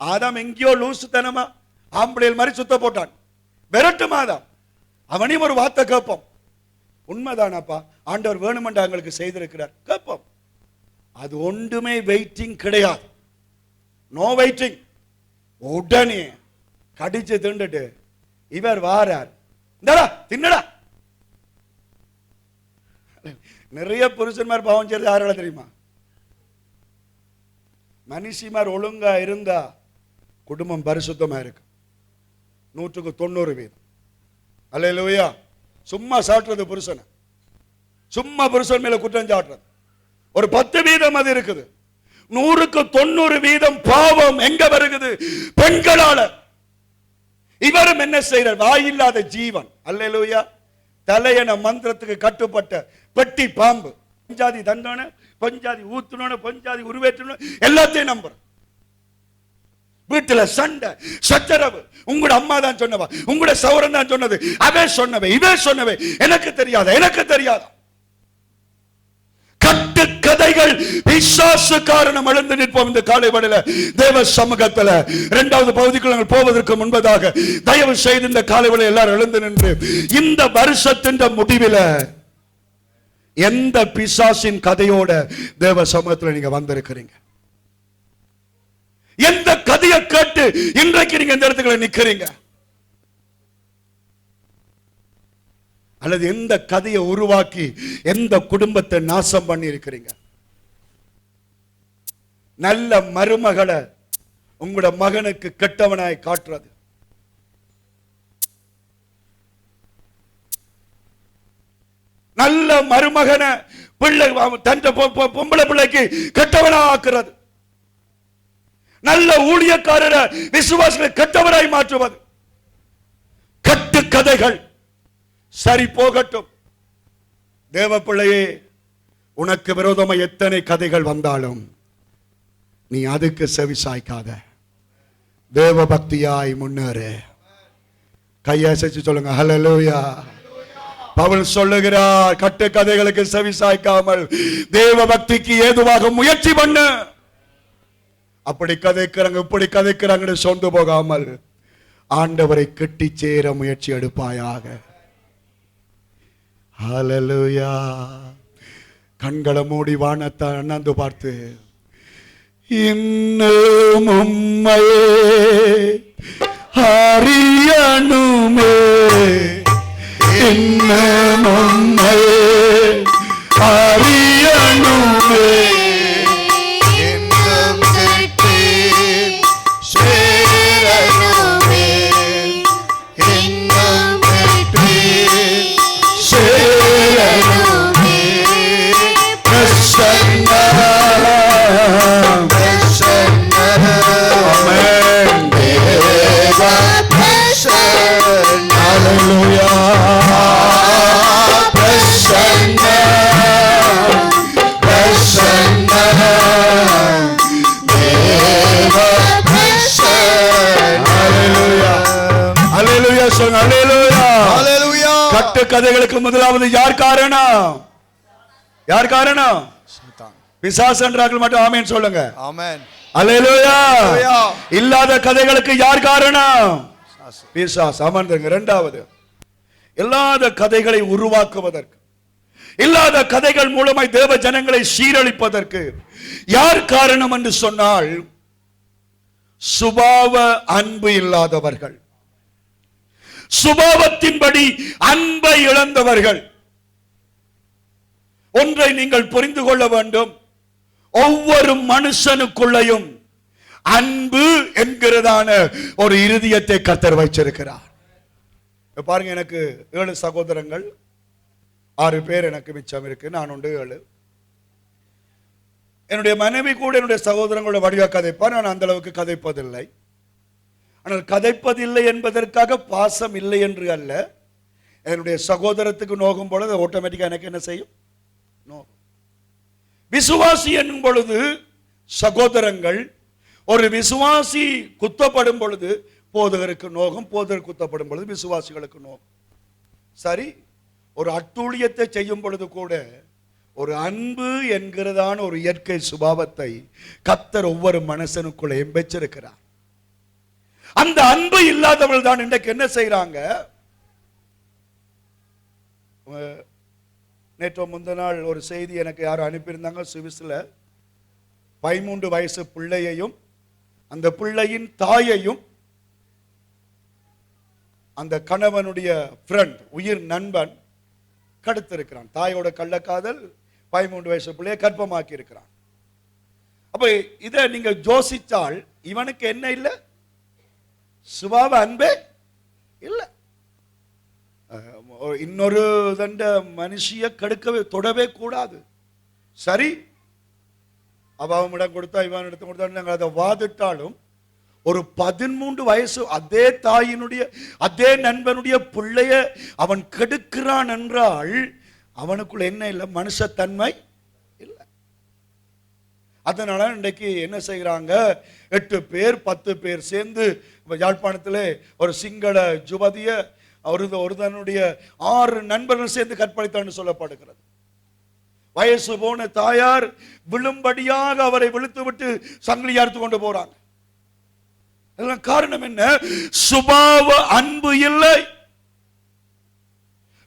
ஆதாம் எங்கேயோ லூசு தனமா ஆம்பளையில் மாதிரி சுத்த போட்டான். விரட்டு மாதாம் அவனையும் ஒரு வார்த்தை கேட்போம். உண்மைதானாப்பா, ஆண்டவர் வேணுமென்று எங்களுக்கு செய்திருக்கிறார், கேட்போம். அது ஒன்றுமே வெயிட்டிங் கிடையாது. No waiting. உடனே கடிச்சு திண்டுட்டு இவர் வாரார், இந்தடா தின்னடா. நிறைய புருஷன்மார் பாவம் செய்யறது யாரால தெரியுமா? மனுஷிமார் ஒழுங்கா இருந்தா குடும்பம் பரிசுத்தமா இருக்கு. 100% அல்லேலூயா. சும்மா சாட்டுறது புருஷனை, சும்மா புருஷன் மேல குற்றம் சாட்டுறது ஒரு 10% அது இருக்குது. 100% பாவம் எங்க வருகிறது? பெண்களால. இவரும் என்ன செய்யறார்? வாயில்லாத ஜீவன். அல்லேலூயா. தலையன மந்திரத்துக்கு கட்டுப்பட்ட பெட்டி பாம்பு. பஞ்சாதி தண்டோன, பஞ்சாதி ஊத்துனோன, பஞ்சாதி உருவேற்றணும், எல்லாத்தையும் நம்புற. வீட்டுல சண்டை சச்சரவு. உங்களோட அம்மா தான் சொன்னவா, உங்களோட சௌரன் தான் சொன்னது, அவன் சொன்னவை, இவன் சொன்னவை, எனக்கு தெரியாத, எனக்கு தெரியாத கட்டு கதைகள். பிசாசு காரணம் எழுந்து நிற்போம் இந்த காலை வேளையில தேவ சமூகத்துல. இரண்டாவது பகுதிக்குள் நாங்கள் போவதற்கு முன்பதாக தயவு செய்து இந்த காலை வேளையில எல்லாரும் எழுந்து நின்று, இந்த வருஷத்தின் முடிவில எந்த பிசாசின் கதையோட தேவ சமூகத்துல நீங்க வந்திருக்கிறீங்க? எந்த கதையை கேட்டு இன்றைக்கு நீங்க இந்த இடத்துல நிக்கிறீங்க? அல்லது எந்த கதையை உருவாக்கி எந்த குடும்பத்தை நாசம் பண்ணி இருக்கிறீங்க? நல்ல மருமகளை உங்களோட மகனுக்கு கெட்டவனாய் காட்டுறது, நல்ல மருமகனை பிள்ளை தன் பொம்பளை பிள்ளைக்கு கெட்டவனா ஆக்குறது, நல்ல ஊழியக்காரரை விசுவாசிகளை கெட்டவராய் மாற்றுவது. கட்டு கதைகள். சரி, போகட்டும். தேவ பிள்ளையே, உனக்கு விரோதமா எத்தனை கதைகள் வந்தாலும் நீ அதுக்கு செவி சாய்க்காத. தேவ பக்தியாய் முன்னேறு. கையசைச்சு சொல்லுங்க ஹல்லேலூயா. பவுல் சொல்லுகிறார், கட்டு கதைகளுக்கு செவி சாய்க்காமல் தேவ பக்திக்கு ஏதுவாக முயற்சி பண்ணு. அப்படி கதைக்கிறாங்க, இப்படி கதைக்கிறாங்க சொந்து போகாமல் ஆண்டவரை கட்டி சேர முயற்சி எடுப்பாயாக. ஹல்லேலூயா. கண்களை மூடி வானத்தை அண்ணாந்து பார்த்து, இன்னும் உம்மையே அறியணுமே, இன்னும் உம்மையே அறியணுமே, கட்டு கதைகளுக்கு முதலாவது யார் காரணம்? யார் காரணம்? பிசாசு என்றார்கள் மட்டும் ஆமென் சொல்லுங்க. ஆமென். அல்லேலூயா. இல்லாத கதைகளுக்கு யார் காரணம்? பிசாசு. அமர்ந்துங்க. இரண்டாவது, இல்லாத கதைகளை உருவாக்குவதற்கு, இல்லாத கதைகள் மூலமாய் தேவ ஜனங்களை சீரழிப்பதற்கு யார் காரணம் என்று சொன்னால், சுபாவ அன்பு இல்லாதவர்கள். சுபாவத்தின்படி அன்பை இழந்தவர்கள். ஒன்றை நீங்கள் புரிந்து கொள்ள வேண்டும், ஒவ்வொரு மனுஷனுக்குள்ளையும் அன்பு என்கிறதான ஒரு இருதயத்தை கர்த்தர் வைச்சிருக்கிறார். பாருங்க, எனக்கு 7 சகோதரங்கள், 6 பேர் எனக்கு மிச்சம் இருக்கு, நான் உண்டு 7. என்னுடைய மனைவி கூட என்னுடைய சகோதரங்களோட வடிவா கதைப்பார். நான் அந்த அளவுக்கு கதைப்பதில்லை. ஆனால் கதைப்பதில்லை என்பதற்காக பாசம் இல்லை என்று அல்ல. என்னுடைய சகோதரத்துக்கு நோகும் பொழுது ஆட்டோமேட்டிக்கா எனக்கு என்ன செய்யும்? நோகும். விசுவாசி என்னும் பொழுது சகோதரங்கள், ஒரு விசுவாசி குத்தப்படும் பொழுது போதகருக்கு நோகும், போதகர் குத்தப்படும் பொழுது விசுவாசிகளுக்கு நோகும். சரி, ஒரு அட்டூழியத்தை செய்யும் பொழுது கூட ஒரு அன்பு என்கிறதான ஒரு இயற்கை சுபாவத்தை கர்த்தர் ஒவ்வொரு மனுஷனுக்குள்ளேயும் வச்சிருக்கிறார். அந்த அன்பு இல்லாதவர்கள் தான் இன்றைக்கு என்ன செய்யறாங்க? நேற்று முந்தின நாள் ஒரு செய்தி எனக்கு யாரும் அனுப்பியிருந்தாங்க. சுவிஸ்ல 13 வயசு பிள்ளையையும் அந்த பிள்ளையின் தாயையும் அந்த கணவனுடைய ஃப்ரெண்ட், உயிர் நண்பன் கடத்திருக்கிறான். தாயோட கள்ளக்காதல் 13 வயசு பிள்ளையை கர்ப்பமாக்கி இருக்கிறான். அப்ப இதை நீங்க யோசித்தால் இவனுக்கு என்ன இல்லை? சுபாவ அன்பே இல்லை. இன்னொரு தண்ட மனுஷிய கடுக்கவே தொடவே கூடாது. சரி, அவன் இடம் கொடுத்தா இவன் இடத்த கொடுத்தா நாங்கள் அதை வாதிட்டாலும் ஒரு 13 வயசு அதே தாயினுடைய அதே நண்பனுடைய பிள்ளைய அவன் கெடுக்கிறான் என்றால் அவனுக்குள்ள என்ன இல்லை? மனுஷத்தன்மை இல்லை. அதனால இன்றைக்கு என்ன செய்கிறாங்க? 8 பேர் 10 பேர் சேர்ந்து யாழ்ப்பாணத்திலே ஒரு சிங்கள ஜுவதிய ஒருதனுடைய 6 நண்பர்கள் சேர்ந்து கற்பழித்தான்னு சொல்லப்படுகிறது. வயசு போன தாயார் விழும்படியாக அவரை விழுத்து விட்டு சங்கிலி அறுத்து கொண்டு போறாங்க. காரணம் என்ன? சுபாவ அன்பு இல்லை.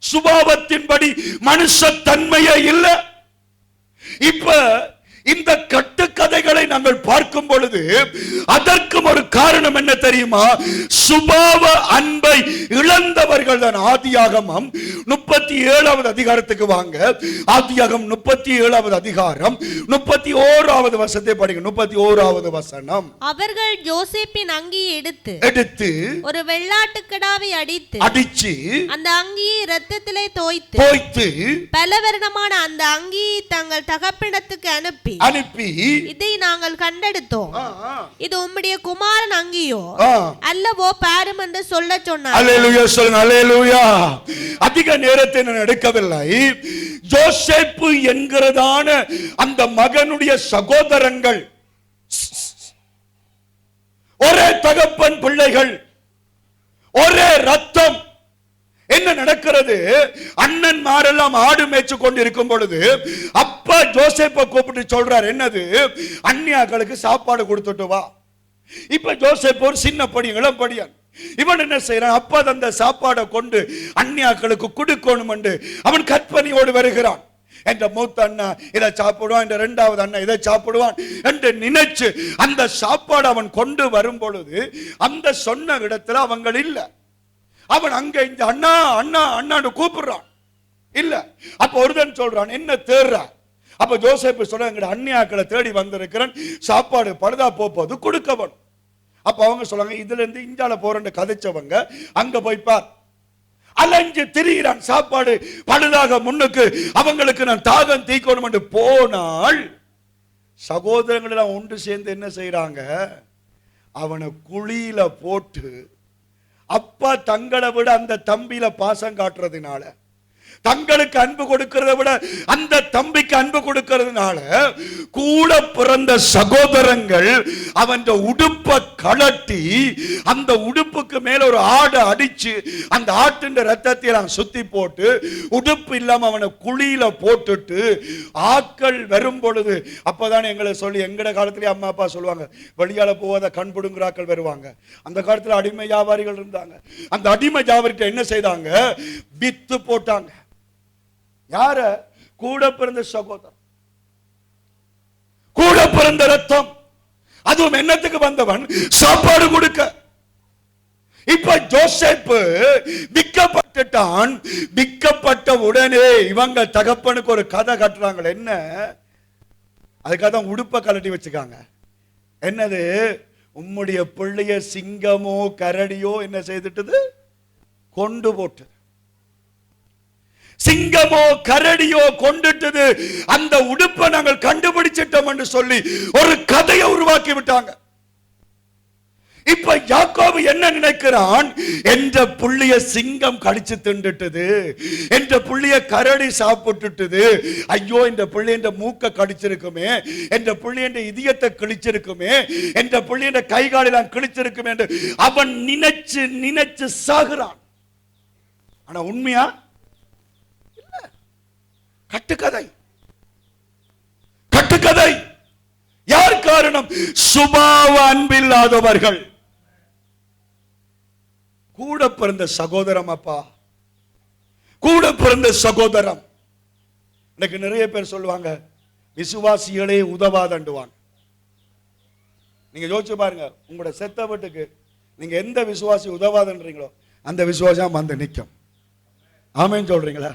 சுபாவத்தின்படி மனுஷத்தன்மையே இல்லை. இப்ப இந்த கட்டுக்கதைகளை நாங்கள் பார்க்கும் பொழுது அதற்கும் ஒரு காரணம் என்ன தெரியுமா? சுபாவ அன்பை இழந்தவர்கள் தான். ஆதியாகமம் 37வது அதிகாரத்துக்கு வாங்க. ஆதியாகமம் 37வது அதிகாரம் 31வது வசனத்தை படிங்க. 31வது வசனம். அவர்கள் யோசேப்பின் அங்கியை எடுத்து ஒரு வெள்ளாட்டுக்கடாவை அடிச்சு அந்த அங்கியை இரத்தத்திலே தோய்த்து பலவர்ணமான அந்த அங்கியை தங்கள் தகப்பனிடத்துக்கு அனுப்பி இதை நாங்கள் கண்டெடுத்தோம், இது உம்முடைய குமாரன் அங்கியோ அல்லவோ பாரும் என்று சொல்ல சொன்னார். அல்லேலூயா சொல்லுங்க. அல்லேலூயா. அதிக நேரத்தை நான் எடுக்கவில்லை. யோசேப்பு என்கிறதான அந்த மகனுடைய சகோதரங்கள் ஒரே தகப்பன் பிள்ளைகள், ஒரே ரத்தம். என்ன நடக்கிறது? அண்ணன்மாரெல்லாம் ஆடு மேய்ச்சு கொண்டு இருக்கும் பொழுது அப்பா ஜோசேப்பை கூப்பிட்டு சொல்றார், என்னது? அந்நியாக்களுக்கு சாப்பாடு கொடுத்துட்டு வா. இப்ப ஜோசேப் ஒரு சின்ன படியன், இளம்படியான். இவன் என்ன செய்யறான்? அப்பா அந்த சாப்பாடை கொண்டு அந்நியாக்களுக்கு கொடுக்கணும் என்று அவன் கற்பனையோடு வருகிறான். என்ற மூத்த அண்ணா இதை சாப்பிடுவான், என்ற 2வது அண்ணா இதை சாப்பிடுவான் என்று நினைச்சு அந்த சாப்பாடு அவன் கொண்டு வரும் பொழுது அந்த சொன்ன இடத்துல அவங்க இல்ல. அவன் அங்க இந்த அண்ணா அண்ணா அண்ணான்னு கூப்பிடுறான், இல்ல. அப்ப ஒருதன் சொல்றான், என்ன தேடுற? அப்ப ஜோசேப்பு சொல்ற, எங்க அந்நியாக்களை தேடி வந்திருக்கிறேன், சாப்பாடு பழுதா போது கொடுக்கவன். அப்ப அவங்க சொல்றாங்க, இதுல இருந்து இந்தியால போறேன்னு கதைச்சவங்க அங்க போய் பார். அலைஞ்சு திரிகிறான், சாப்பாடு பழுதாக முன்னுக்கு, அவங்களுக்கு நான் தாகம் தீக்கணும் என்று போனால் சகோதரங்கள் எல்லாம் ஒன்று சேர்ந்து என்ன செய்யறாங்க? அவனை குழியில போட்டு, அப்பா தங்களை விட அந்த தம்பியில பாசம் காட்டுறதுனால, தங்களுக்கு அன்பு கொடுக்கிறத விட அந்த தம்பிக்கு அன்பு கொடுக்கிறதுனால கூட பிறந்த சகோதரங்கள் அவன் உடுப்பை கழட்டி அந்த உடுப்புக்கு மேல ஒரு ஆடை அடிச்சு அந்த ஆட்டின் ரத்தத்தை எல்லாம் சுத்தி போட்டு உடுப்பு இல்லாம அவனை குழியில போட்டுட்டு ஆட்கள் வரும் பொழுது, அப்பதான் எங்களை சொல்லி எங்கட காலத்திலே அம்மா அப்பா சொல்லுவாங்க, வெளியால போவாத கண்புடுங்குறாக்கள் வருவாங்க. அந்த காலத்துல அடிமை வியாபாரிகள் இருந்தாங்க. அந்த அடிமை வியாபாரிட்ட என்ன செய்தாங்க? வித்து போட்டாங்க. யார? கூட பிறந்த சகோதரன், கூட பிறந்த ரத்தம். அதுவும் என்னத்துக்கு வந்தவன்? சாப்பாடு கொடுக்க. இப்ப ஜோசேப்பு விற்கப்பட்டுட்டான். விற்கப்பட்ட உடனே இவங்க தகப்பனுக்கு ஒரு கதை கட்டுறாங்க. என்ன? அதுக்காக தான் உடுப்ப கலட்டி வச்சுக்காங்க. என்னது? உம்முடைய பிள்ளைய சிங்கமோ கரடியோ என்ன செய்துட்டது? கொண்டு போட்டு. சிங்கமோ கரடியோ கொண்டுட்டது. அந்த உடுப்பை நாங்கள் கண்டுபிடிச்சிட்டோம் என்று சொல்லி ஒரு கதையை உருவாக்கி விட்டாங்க. இப்ப யாக்கோபு என்ன நினைக்கிறான்? என்ற புள்ளிய சிங்கம் கடிச்சு தின்னுட்டது, என்ற புள்ளிய கரடி சாப்பிட்டுட்டது, ஐயோ இந்த புள்ளி என்ற மூக்க கடிச்சிருக்குமே, என்ற புள்ளி என்ற இதயத்தை கிழிச்சிருக்குமே, என்ற புள்ளி என்ற கைகாலெல்லாம் கிழிச்சிருக்குமே என்று அவன் நினைச்சு நினைச்சு சாகுறான். ஆனா உண்மையா இல்ல, கட்டுக்கதை. கட்டுக்கதை. யார் காரணம்? சுபாவ அன்பில்லாதவர்கள். கூட பிறந்த சகோதரம், அப்பா கூட பிறந்த சகோதரம். எனக்கு நிறைய பேர் சொல்லுவாங்க விசுவாசிகளே உதவாதண்டுவாங்க. நீங்க யோசிச்சு பாருங்க, உங்களோட செத்த வீட்டுக்கு நீங்க எந்த விசுவாசி உதவாதன்றீங்களோ அந்த விசுவாசம் வந்து நிற்கும். ஆமென் சொல்றீங்களா?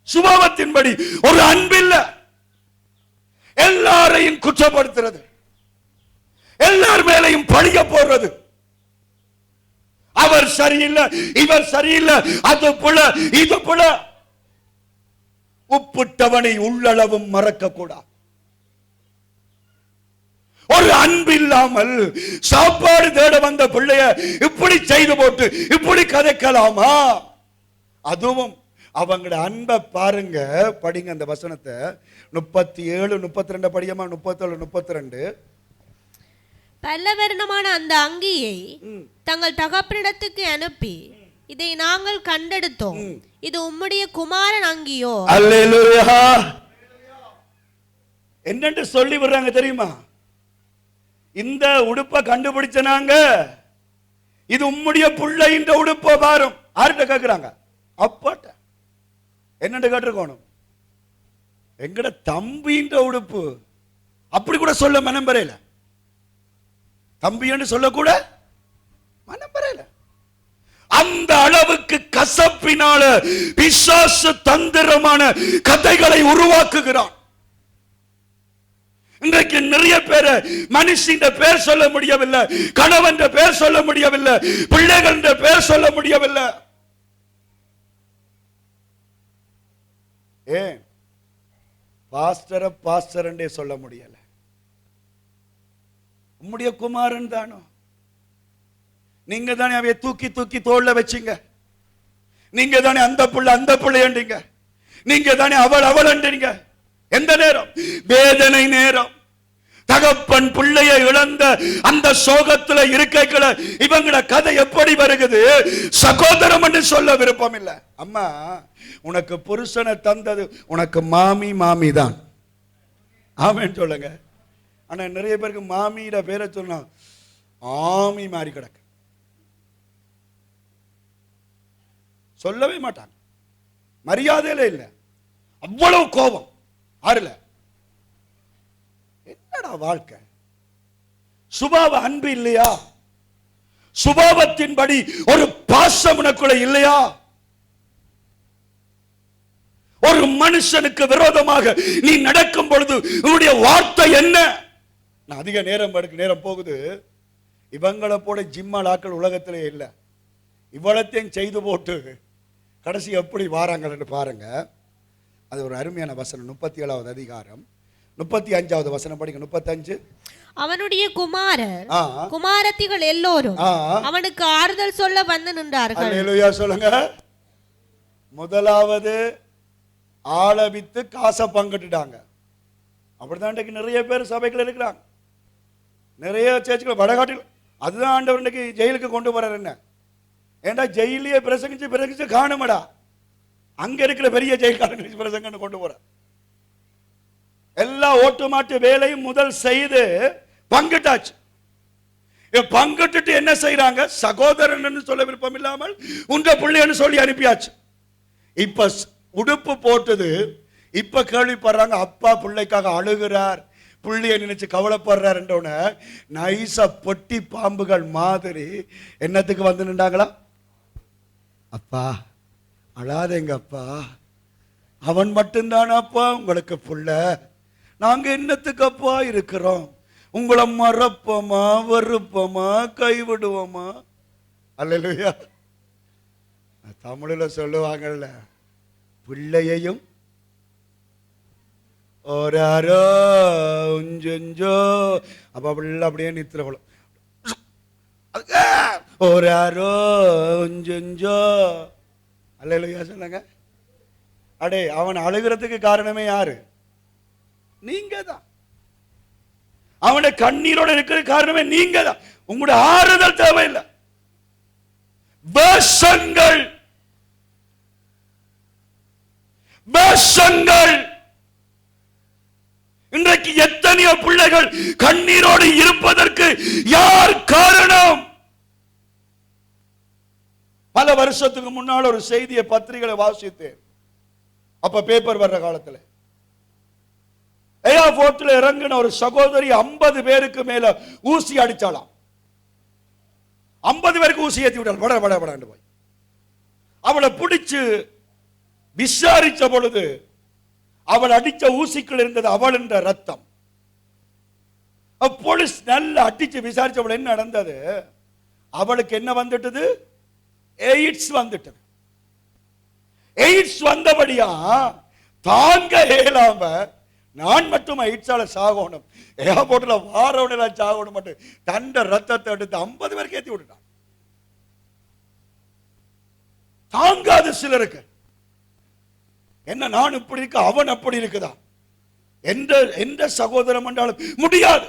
சுபாவத்தின்படி ஒரு அன்பில்ல, எல்லாரையும் குற்றப்படுத்துறது, எல்லார் மேலையும் பழிய போடுறது. அவர் சரியில்லை, இவர் சரியில்லை, அது புல, இது புல. உப்புட்டவனை உள்ளளவும் மறக்க கூடாது. ஒரு அன்பு இல்லாமல் சாப்பாடு தேட வந்த பிள்ளைய இப்படி செய்து போட்டு இப்படி கதைக்கலாமா? அதுவும் அவங்களோட அன்பை பாருங்க, படிங்க அந்த வசனத்தை. 37 32 படியமா? 37 32. பல்லவர்ணமான அந்த அங்கியை தங்கள் தகப்பனிடத்துக்கு அனுப்பி, இதை நாங்கள் கண்டெடுத்தோம், இது உம்முடைய குமாரன் அங்கியோ? அல்லேலூயா. என்னன்னு சொல்லி வர்றாங்க தெரியுமா? இந்த உடுப்பை கண்டுபிடிச்ச நாங்க, இது உம்முடைய புள்ளை இந்த உடுப்பை பாரும். யார்கிட்ட கேட்கிறாங்க? அப்பாட்ட. என்னன்னு கேட்டிருக்கணும்? எங்கட தம்பின்ற உடுப்பு. அப்படி கூட சொல்ல மனம் பெறையில, தம்பின்னு சொல்லக்கூட மனம் பெறையில. அந்த அளவுக்கு கசப்பினால பிசாசு தந்திரமான கதைகளை உருவாக்குகிறான். இன்றைக்கு நிறைய பேரை மனுஷன் பேர் சொல்ல முடியவில்லை, கணவன் பேர் சொல்ல முடியவில்லை, பிள்ளைகள் பேர் சொல்ல முடியவில்லை. ஏன்? பாஸ்டரை பாஸ்டர் சொல்ல முடியல. உம்முடைய குமாரன் தானோ? நீங்க தானே அவைய தூக்கி தூக்கி தோல்ல வச்சீங்க. நீங்க தானே அந்த புள்ள அந்த புள்ளையண்டீங்க. நீங்க தானே அவள் அவள்ன்றீங்க. எந்த நேரம்? வேதனை நேரம். தகப்பன் பிள்ளையை இழந்த அந்த சோகத்துல இருக்கைகள இவங்கள கதை எப்படி வருகிறது? சகோதரம் என்று சொல்ல விருப்பம் இல்லை. அம்மா, உனக்கு புருஷனை தந்தது உனக்கு மாமி மாமி தான். ஆமென் சொல்லுங்க. ஆனா நிறைய பேருக்கு மாமியிட பேரை சொன்னா ஆமி மாறி கிடக்கு, சொல்லவே மாட்டாங்க. மரியாதையில இல்ல, அவ்வளவு கோபம். ஆறுல என்னடா வாழ்க்கை? சுபாவ அன்பு இல்லையா? சுபாவத்தின்படி ஒரு பாசம் உனக்குள்ள இல்லையா? ஒரு மனுஷனுக்கு விரோதமாக நீ நடக்கும் பொழுது உன்னுடைய வார்த்தை என்ன? நான் அதிக நேரம் போகுது. இவங்களை போல ஜிம்மால் ஆக்கள் உலகத்திலே இல்லை. இவ்வளத்தையும் செய்து போட்டு கடைசி எப்படி வாராங்கன்னு பாருங்க. அது ஒரு அருமையான வசனம். 37வது அதிகாரம் 35வது வசனம் படிங்க. 35. அவனுடைய குமாரர் குமாரத்திகள் எல்லோரும் அவனுக்கு ஆறுதல் சொல்ல வந்து நின்றார்கள். அல்லேலூயா சொல்லுங்க. முதலாவது ஆளவித்து காசை பங்கிட்டுட்டாங்க. அப்படிதான் இன்றைக்கு நிறைய பேர் சபைகள் இருக்கிறாங்க, நிறைய சேர்ச்சுகள் வடகாட்டில். அதுதான் ஆண்டவர் இன்றைக்கு ஜெயிலுக்கு கொண்டு வர்றார். என்ன? ஏண்டா ஜெயிலே பிரசங்கிச்சு காணுமடா, அங்க இருக்கிற பெரிய ஜெயில்காரங்க பிரசங்க கொண்டு போற. எல்லா ஓட்டு மாட்டு வேலையும் முதல் செய்து பங்கிட்டாச்சு. பங்கிட்டு என்ன செய்யறாங்க? சகோதரன் சொல்ல விருப்பம் இல்லாமல் உங்க பிள்ளைன்னு சொல்லி அனுப்பியாச்சு. இப்ப உடுப்பு போட்டது இப்ப கேள்விப்படுறாங்க, அப்பா பிள்ளைக்காக அழுகிறார், புள்ளிய நினைச்சு கவலைப்படுறாருன்றோன நைசா பொட்டி பாம்புகள் மாதிரி என்னத்துக்கு வந்து நின்றாங்களா? அப்பா அழாதேங்க அப்பா, அவன் மட்டும்தானப்பா உங்களுக்கு புள்ள, நாங்க என்னத்துக்கு அப்பா இருக்கிறோம், உங்களை மறப்போமா வெறுப்போமா கைவிடுவோமா? அல்லேலூயா. தமிழில் சொல்லுவாங்கல்ல, பிள்ளையையும் ஓராரோ உஞ்சோ அப்ப பிள்ளை அப்படியே நித்திர கொள்ளும், ஓராரோ உஞ்சோ. அல்லேலூயா சொன்னாங்க. அடே அவன் அழுகிறதுக்கு காரணமே யாரு? நீங்க தான். அவனை கண்ணீரோட இருக்கிற காரணமே நீங்க தான். உங்களுடைய ஆறுதல் தேவையில்லை. வேஷங்கள் வேஷங்கள். இன்றைக்கு எத்தனையோ பிள்ளைகள் கண்ணீரோடு இருப்பதற்கு யார் காரணம்? பல வருஷத்துக்கு முன்னால் ஒரு செய்தியை பத்திரிகைகளை வாசித்தேன். அப்ப பேப்பர் வர்ற காலத்தில் ஏர்போர்ட்ல இறங்கின ஒரு சகோதரி 50 பேருக்கு மேல ஊசி அடிச்சாலாம். 50 பேருக்கு ஊசி ஏற்றி விட்டாள். வட வட வடாண்டு போய் அவளை பிடிச்சு விசாரிச்ச பொழுது அவள் அடிச்ச ஊசிக்குள் இருந்தது அவள் என்ற ரத்தம். போலீஸ் நல்லா அடிச்சு விசாரிச்ச அவள் என்ன நடந்தது, அவளுக்கு என்ன வந்துட்டது? எய்ட்ஸ் வந்துட்டது. எய்ட்ஸ் வந்தபடியா தாங்க இயலாம நான் மட்டும் எய்ட்ஸால சாகணும், ஏர்போர்ட்ல வாரவன சாகணும் மட்டும் தண்ட ரத்தத்தை எடுத்து 50 பேருக்கு ஏற்றி விட்டுட்டான். தாங்காது சிலருக்கு. என்ன நான் இப்படி இருக்க அவன் அப்படி இருக்குதா? எந்த சகோதரம் என்றாலும் முடியாது.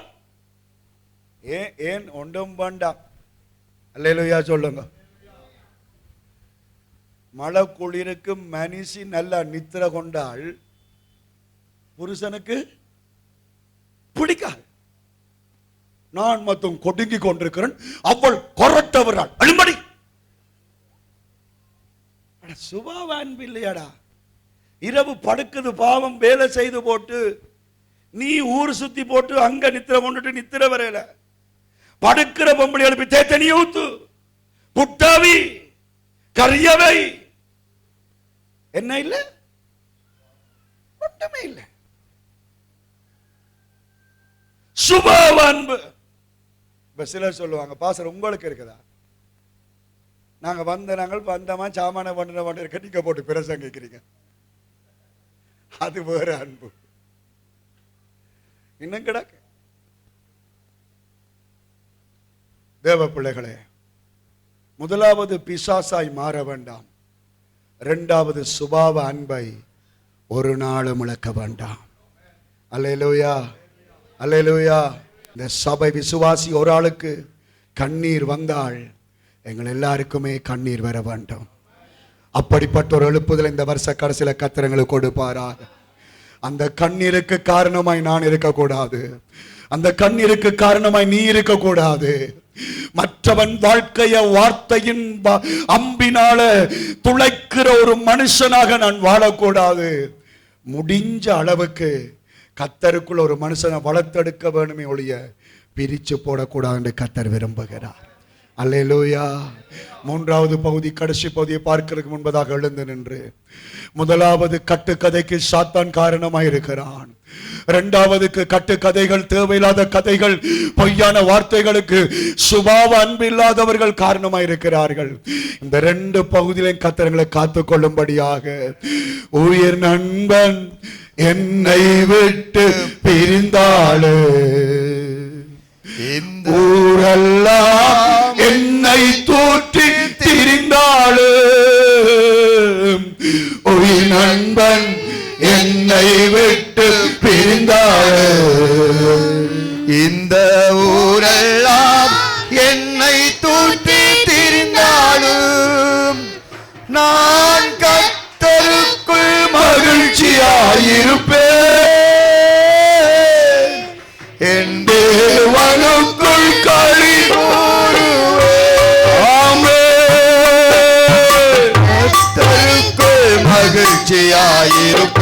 ஏன் ஒன்றும் வேண்டாம். அல்லேலூயா சொல்லுங்க. மழை குளிருக்கு மனுஷி நல்லா நித்திர கொண்டால் புருஷனுக்கு பிடிக்காது. நான் மட்டும் கொடுங்கி கொண்டிருக்கிறேன், அவள் கொரட்டவராள் அழும்படி. சுபாவ அன்பு இல்லையாடா? இரவு படுக்குது பாவம், வேலை செய்து போட்டு நீ ஊர் சுத்தி போட்டு அங்க நித்திர கொண்டுட்டு நித்திர வரையில படுக்கிற பொம்பளை எழுப்பி தேத்தனி ஊத்து, புட்டாவி, கரியவை, என்ன இல்ல ஒன்றுமே இல்லை. சுபாவ அன்பு. சிலர் சொல்லுவாங்க, பாசர் உங்களுக்கு இருக்குதா? நாங்க நாங்கள் வந்தமா சாமான பண்ண கட்டிக்க போட்டு பிரசங்கிக்கிறீங்க, அது வேற அன்பு. இன்னும் கிடக்கு. தேவ பிள்ளைகளே, முதலாவது பிசாசாய் மாற வேண்டாம். இரண்டாவது சுபாவ அன்பை ஒரு நாளும் இழக்க வேண்டாம். அல்லேலூயா, அல்லேலூயா. இந்த சபை விசுவாசி ஒரு ஆளுக்கு கண்ணீர் வந்தால் எங்கள் எல்லாருக்குமே கண்ணீர் வர வேண்டும். அப்படிப்பட்ட ஒரு எழுப்புதல் இந்த வருஷ கடைசியில கத்திரங்களுக்கு கொடுப்பாராக. அந்த கண்ணீருக்கு காரணமாய் நான் இருக்கக்கூடாது, அந்த கண்ணீருக்கு காரணமாய் நீ இருக்கக்கூடாது. மற்றவன் வாழ்க்கைய வார்த்தையின் அம்பினால துளைக்கிற ஒரு மனுஷனாக நான் வாழக்கூடாது. முடிஞ்ச அளவுக்கு கத்தருக்குள்ள ஒரு மனுஷனை வளர்த்தெடுக்க வேணுமே ஒழிய பிரிச்சு போடக்கூடாது என்று கத்தர் விரும்புகிறார். அல்லேலூயா. மூன்றாவது பகுதி, கடைசி பகுதியை பார்க்கிறதுக்கு முன்பதாக எழுந்து நின்று, முதலாவது கட்டுக்கதைக்கு சாத்தான் காரணமாயிருக்கிறான். இரண்டாவதுக்கு கட்டுக்கதைகள், தேவையில்லாத கதைகள், பொய்யான வார்த்தைகளுக்கு சுபாவ அன்பு இல்லாதவர்கள் காரணமாயிருக்கிறார்கள். இந்த 2 பகுதியிலும் கர்த்தர்களை காத்துக் கொள்ளும்படியாக உயிர் நண்பன் என்னை விட்டு பிரிந்தாளு, ஊரெல்லாம் என்னை தூற்றி திரிந்தாளு, உயிர் நண்பன் என்னை விட்டு பிரிந்தாளு, இந்த ஊரெல்லாம் என்னை தூற்றி திரிந்தாளும் நான் கர்த்தருக்குள் மகிழ்ச்சியாயிருப்பேன், என் தேவனுக்குள் களி கூறுவேன், கர்த்தருக்குள் மகிழ்ச்சியாயிருப்பேன்,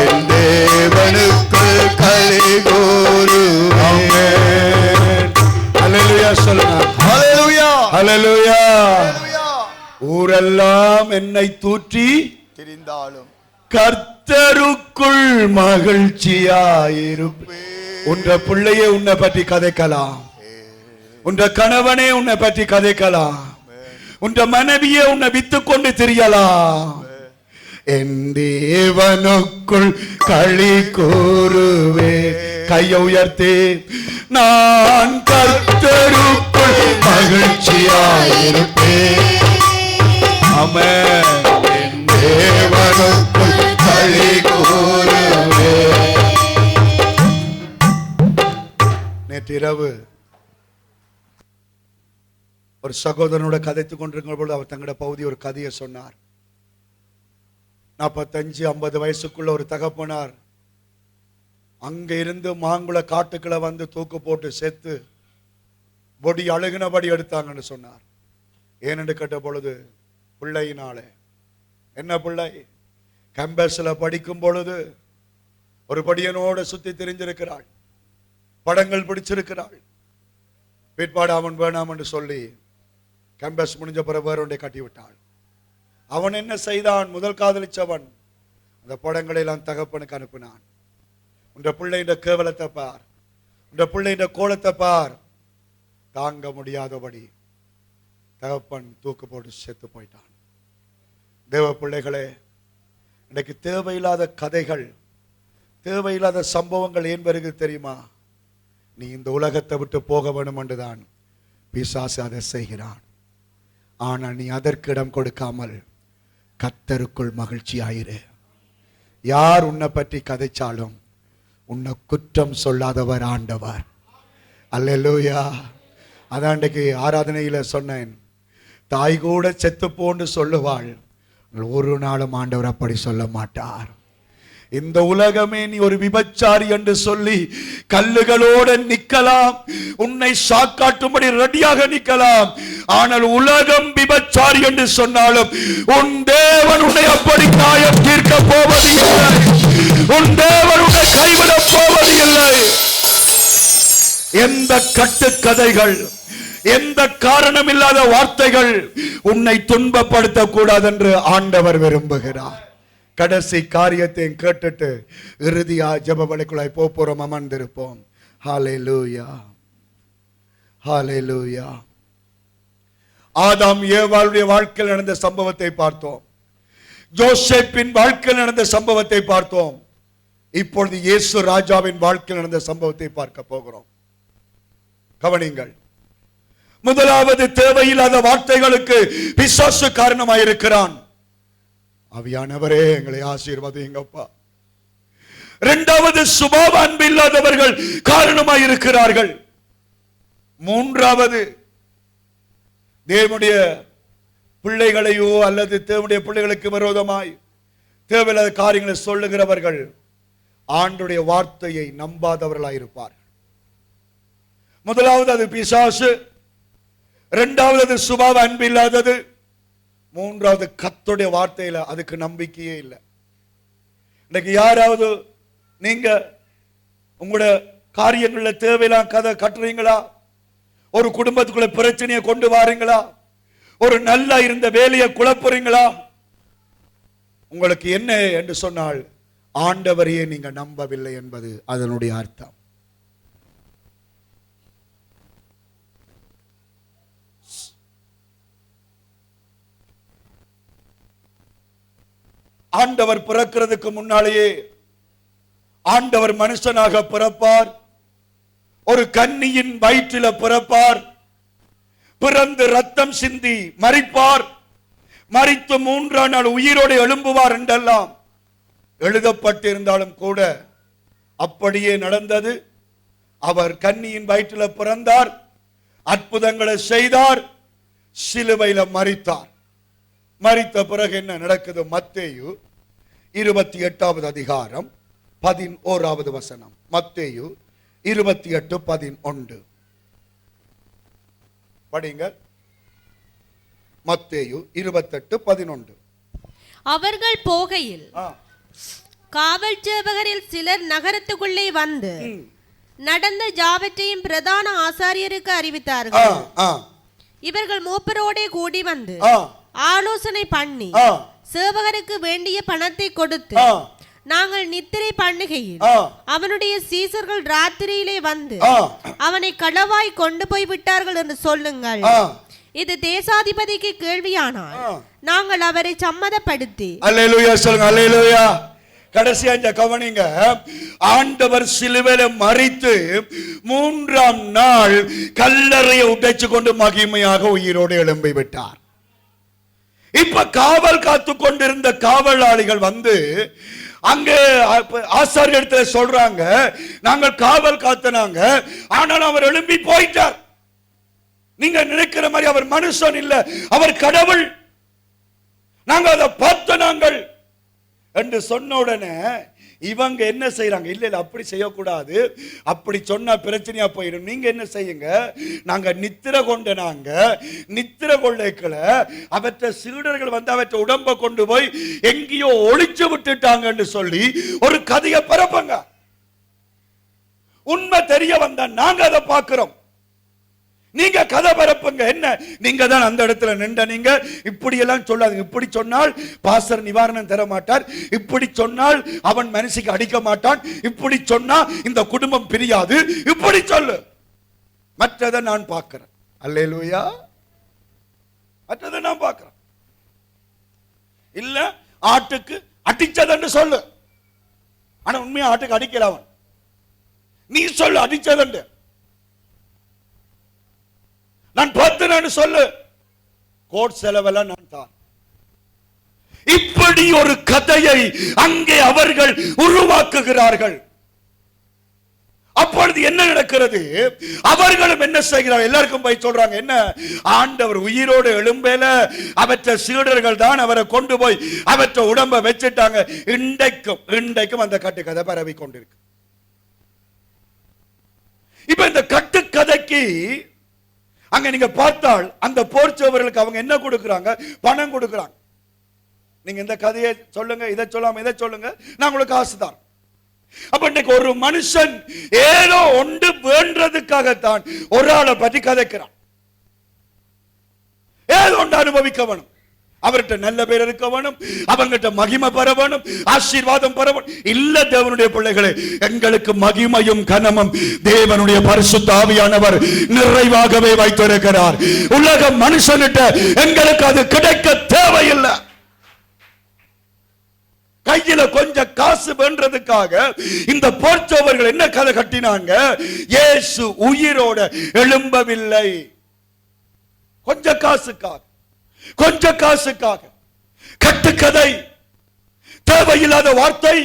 என் சொன்னார். ஹalleluya ஹalleluya. ஹalleluya. ஊரெல்லாம் என்னை தூற்றி திரிந்தாலும் கர்த்தருக்குள் மகிழ்ச்சியாயிருப்பேன். உன்ற பிள்ளையே உன்னை பற்றி கதைக்கலாம், உன்ற கணவனே உன்னை பற்றி கதைக்கலாம், உன்ற மனைவியே உன்னை வித்து கொண்டு திரியலாம். என் தேவனுக்குள் களி கூறுவே. கையை உயர்த்தி நான் கர்த்தருக்குள் மகிழ்ச்சியாயிருப்பேன். ஆமென். என் தேவனுக்குள் களி கூறுவே. நேற்றிரவு ஒரு சகோதரனோட கதைத்துக் கொண்டிருக்கிற பொழுது அவர் தங்களோட பகுதி ஒரு கதையை சொன்னார். 45-50 வயசுக்குள்ள ஒரு தகப்பனார் அங்க இருந்து மாங்குள காட்டுக்குள்ள வந்து தூக்கு போட்டு செத்து பொடி அழுகினபடி எடுத்தாங்கன்னு சொன்னார். ஏனென்று கேட்ட பொழுது பிள்ளையினாலே. என்ன பிள்ளை? கேம்பஸ்ல படிக்கும் பொழுது ஒரு படியனோட சுத்தி தெரிஞ்சிருக்கிறாள், படங்கள் பிடிச்சிருக்கிறாள். பிற்பாடு அவன் வேணாம் என்று சொல்லி கேம்பஸ் முடிஞ்ச பிறகு வேற ஒன்றை கட்டிவிட்டாள். அவன் என்ன செய்தான்? முதல் காதலிச்சவன் அந்த படங்களை எல்லாம் தகப்பனுக்கு அனுப்பினான். உன்ற பிள்ளைன்ற கேவலத்தை பார், உன்ற பிள்ளைன்ற கோலத்தை பார். தாங்க முடியாதபடி தகப்பன் தூக்கு போட்டு செத்து போயிட்டான். தேவ பிள்ளைகளே, இன்னைக்கு தேவையில்லாத கதைகள், தேவையில்லாத சம்பவங்கள் ஏன் வருகிறது தெரியுமா? நீ இந்த உலகத்தை விட்டு போக வேண்டும் என்றுதான் பிசாசு அதை செய்கிறான். ஆனால் நீ அதற்கு இடம் கொடுக்காமல் கர்த்தருக்குள் மகிழ்ச்சியாயிரு. யார் உன்னை பற்றி கதைச்சாலும் உன்னை குற்றம் சொல்லாதவர் ஆண்டவர். அல்லேலூயா. அதான் இன்றைக்கு ஆராதனையில சொன்னேன், தாய் கூட செத்து போன்னு சொல்லுவாள், ஒரு நாளும் ஆண்டவர் அப்படி சொல்ல மாட்டார். இந்த உலகமே நீ ஒரு விபச்சாரி என்று சொல்லி கல்லுகளோட நிக்கலாம், உன்னை சாக்காட்டும்படி ரெடியாக நிக்கலாம். ஆனால் உலகம் விபச்சாரி என்று சொன்னாலும் உன் தேவன் உன்னை அப்படி நியாயம் தீர்க்க போவது இல்லை. உன் தேவன் உன்னை கைவிட போவது இல்லை. எந்த கட்டுக்கதைகள், எந்த காரணம் இல்லாத வார்த்தைகள் உன்னை துன்பப்படுத்த கூடாது என்று ஆண்டவர் விரும்புகிறார். கடைசி காரியத்தை கேட்டுட்டு இறுதியா ஜெப வழிக்குள்ளாய் போறோம், அமர்ந்திருப்போம். ஹalleluya ஹalleluya. ஆதாம் ஏவாளுடைய வாழ்க்கையில் நடந்த சம்பவத்தை பார்த்தோம், யோசேப்பின் வாழ்க்கையில் நடந்த சம்பவத்தை பார்த்தோம். இப்பொழுது இயேசு ராஜாவின் வாழ்க்கையில் நடந்த சம்பவத்தை பார்க்க போகிறோம். கவனிங்கள். முதலாவது, தேவையில்லாத வார்த்தைகளுக்கு பிசாசு காரணமாயிருக்கிறான். ஆவியானவரே எங்களை ஆசீர்வதிங்கப்பா. இரண்டாவது, சுபாவ அன்பு இல்லாதவர்கள் காரணமாயிருக்கிறார்கள். மூன்றாவது, தேவனுடைய பிள்ளைகளையோ அல்லது தேவனுடைய பிள்ளைகளுக்கு விரோதமாய் தேவையில்லாத காரியங்களை சொல்லுகிறவர்கள் ஆண்டுடைய வார்த்தையை நம்பாதவர்களாயிருப்பார்கள். முதலாவது அது பிசாசு, இரண்டாவது அது சுபாவ அன்பு இல்லாதது, மூன்றாவது கர்த்தருடைய வார்த்தையில அதுக்கு நம்பிக்கையே இல்லை. இன்னைக்கு யாராவது நீங்க உங்களோட காரியங்கள்ல தேவையில்லாம் கதை கட்டுறீங்களா? ஒரு குடும்பத்துக்குள்ள பிரச்சனையை கொண்டு வாரீங்களா? ஒரு நல்லா இருந்த வேலையை குழப்புறீங்களா? உங்களுக்கு என்ன என்று சொன்னால் ஆண்டவரையே நீங்க நம்பவில்லை என்பது அதனுடைய அர்த்தம். ஆண்டவர் பிறக்கிறதுக்கு முன்னாலேயே ஆண்டவர் மனுஷனாக பிறப்பார், ஒரு கன்னியின் வயிற்றில பிறப்பார், பிறந்து ரத்தம் சிந்தி மரிப்பார், மரித்து 3ஆம் நாள் உயிரோடு எழும்புவார் என்றெல்லாம் எழுதப்பட்டிருந்தாலும் கூட அப்படியே நடந்தது. அவர் கன்னியின் வயிற்றில பிறந்தார், அற்புதங்களை செய்தார், சிலுவையில மரித்தார். மரித்த பிறகு என்ன நடக்குது? மத்தேயு 28வது அதிகாரம் 11வது வசனம். மத்தேயு 28:11 படிங்க. மத்தேயு 28:11. அவர்கள் போகையில் காவல் சேவகரில் சிலர் நகரத்துக்குள்ளே வந்து நடந்த ஜாவற்றையும் பிரதான ஆசாரியருக்கு அறிவித்தார்கள். இவர்கள் மூப்பரோடே கூடி வந்து ஆலோசனை பண்ணி சேவகருக்கு வேண்டிய பணத்தை கொடுத்து, நாங்கள் நித்திரை பண்ணுகையில் அவனுடைய சீசர்கள் ராத்திரியிலே வந்து அவனை களவாய் கொண்டு போய் விட்டார்கள் என்று சொல்லுங்கள். இது தேசாதிபதிக்கு கேள்வியானால் நாங்கள் அவரை சம்மதப்படுத்தி. அல்லேலூயா சொல்லுங்க. அல்லேலூயா. கடைசியா இந்த கவனிங்க, ஆண்டவர் சிலுவையில மரித்து 3ஆம் நாள் கல்லறையை உடைச்சு கொண்டு மகிமையாக உயிரோடு எழும்பி விட்டார். இப்ப காவல் காத்து கொண்டிருந்த காவலாளிகள் வந்து அங்கே ஆசாரியர் சொல்றாங்க, நாங்கள் காவல் காத்தனாங்க, ஆனால் அவர் எழும்பி போயிட்டார். நீங்க நினைக்கிற மாதிரி அவர் மனுஷன் இல்ல, அவர் கடவுள், நாங்க அதை பார்த்த நாங்கள் என்று சொன்ன உடனே இவங்க என்ன செய்யறாங்க, இல்ல இல்ல அப்படி செய்யக்கூடாது, அப்படி சொன்னா பிரச்சனையா போயிடும், நீங்க என்ன செய்யுங்க, நாங்க நித்திர கொண்ட, நாங்க நித்திர கொள்ளைக்களை அவற்றை சீடர்கள் வந்து அவற்றை உடம்ப கொண்டு போய் எங்கேயோ ஒளிச்சு விட்டுட்டாங்கன்னு சொல்லி ஒரு கதையை பரப்பங்க. உண்மை தெரிய வந்தா நாங்க அதை பார்க்கிறோம், நீங்க கதை பரப்புங்க. என்ன, நீங்க தான் அந்த இடத்துல நின்ற, நீங்க இப்படி எல்லாம் சொல்லாதீங்க, இப்படி சொன்னால் பாஸ்டர் நிவாரணம் தர மாட்டார், இப்படி சொன்னால் அவன் மனசுக்கு அடிக்க மாட்டான், இப்படி சொன்னா இந்த குடும்பம் பிரியாது, இப்படி சொல்லு, மற்றதை நான் பார்க்கிறேன். அல்லேலூயா. மற்றதை நான் பார்க்கிறேன். இல்ல ஆட்டுக்கு அடிச்சதன்னு சொல்லு, ஆனா உண்மையா ஆட்டுக்கு அடிக்கல அவன், நீ சொல்லு அடிச்சதண்டு, நான் பார்த்தேன்னு சொல்லு, கோட் செலவெல்லாம் நான் தான். இப்படி ஒரு கதையை அங்கே அவர்கள் உருவாக்குகிறார்கள். அப்பொழுது என்ன நடக்கிறது, அவர்களும் என்ன செய்கிறார்கள், எல்லாருக்கும் போய் சொல்றாங்க, என்ன, ஆண்டவர் உயிரோடு எழும்பேல அவற்ற சீடர்கள் தான் அவரை கொண்டு போய் அவற்ற உடம்ப வச்சுட்டாங்க. இன்றைக்கும் அந்த கட்டுக்கதை பரவி கொண்டிருக்கு. இப்ப இந்த கட்டுக்கதைக்கு அங்க நீங்க பார்த்தால் அந்த போர்ச்சவர்களுக்கு அவங்க என்ன கொடுக்கிறாங்க, பணம் கொடுக்கிறாங்க. நீங்க இந்த கதையை சொல்லுங்க, இதை சொல்லாம இதை சொல்லுங்க, நான் உங்களுக்கு காசு தான். அப்ப இன்னைக்கு ஒரு மனுஷன் ஏதோ ஒன்று வேண்டதுக்காகத்தான் ஒரு ஆளை பற்றி கதைக்கிறான். ஏதோ ஒன்று அனுபவிக்க வேணும், அவர்கிட்ட நல்ல பேர் இருக்க வேணும், அவங்கிட்ட மகிமை பெற வேணும், ஆசீர்வாதம் பெற வேணும். இல்ல தேவனுடைய பிள்ளைகளே, எங்களுக்கு மகிமையும் கனமும் தேவனுடைய பரிசுத்த ஆவியானவர் நிறைவாகவே வைத்திருக்கிறார். உலக மனுஷனிட்ட எங்களுக்கு அது கிடைக்க தேவையில்லை. கையில கொஞ்சம் காசு வென்றதுக்காக இந்த போர்ச்சவர்கள் என்ன கதை கட்டினாங்க, இயேசு உயிரோட எழும்பவில்லை. கொஞ்சம் காசுக்காக, கொஞ்ச காசுக்காக கட்டுக்கதை, தேவையில்லாத வார்த்தை,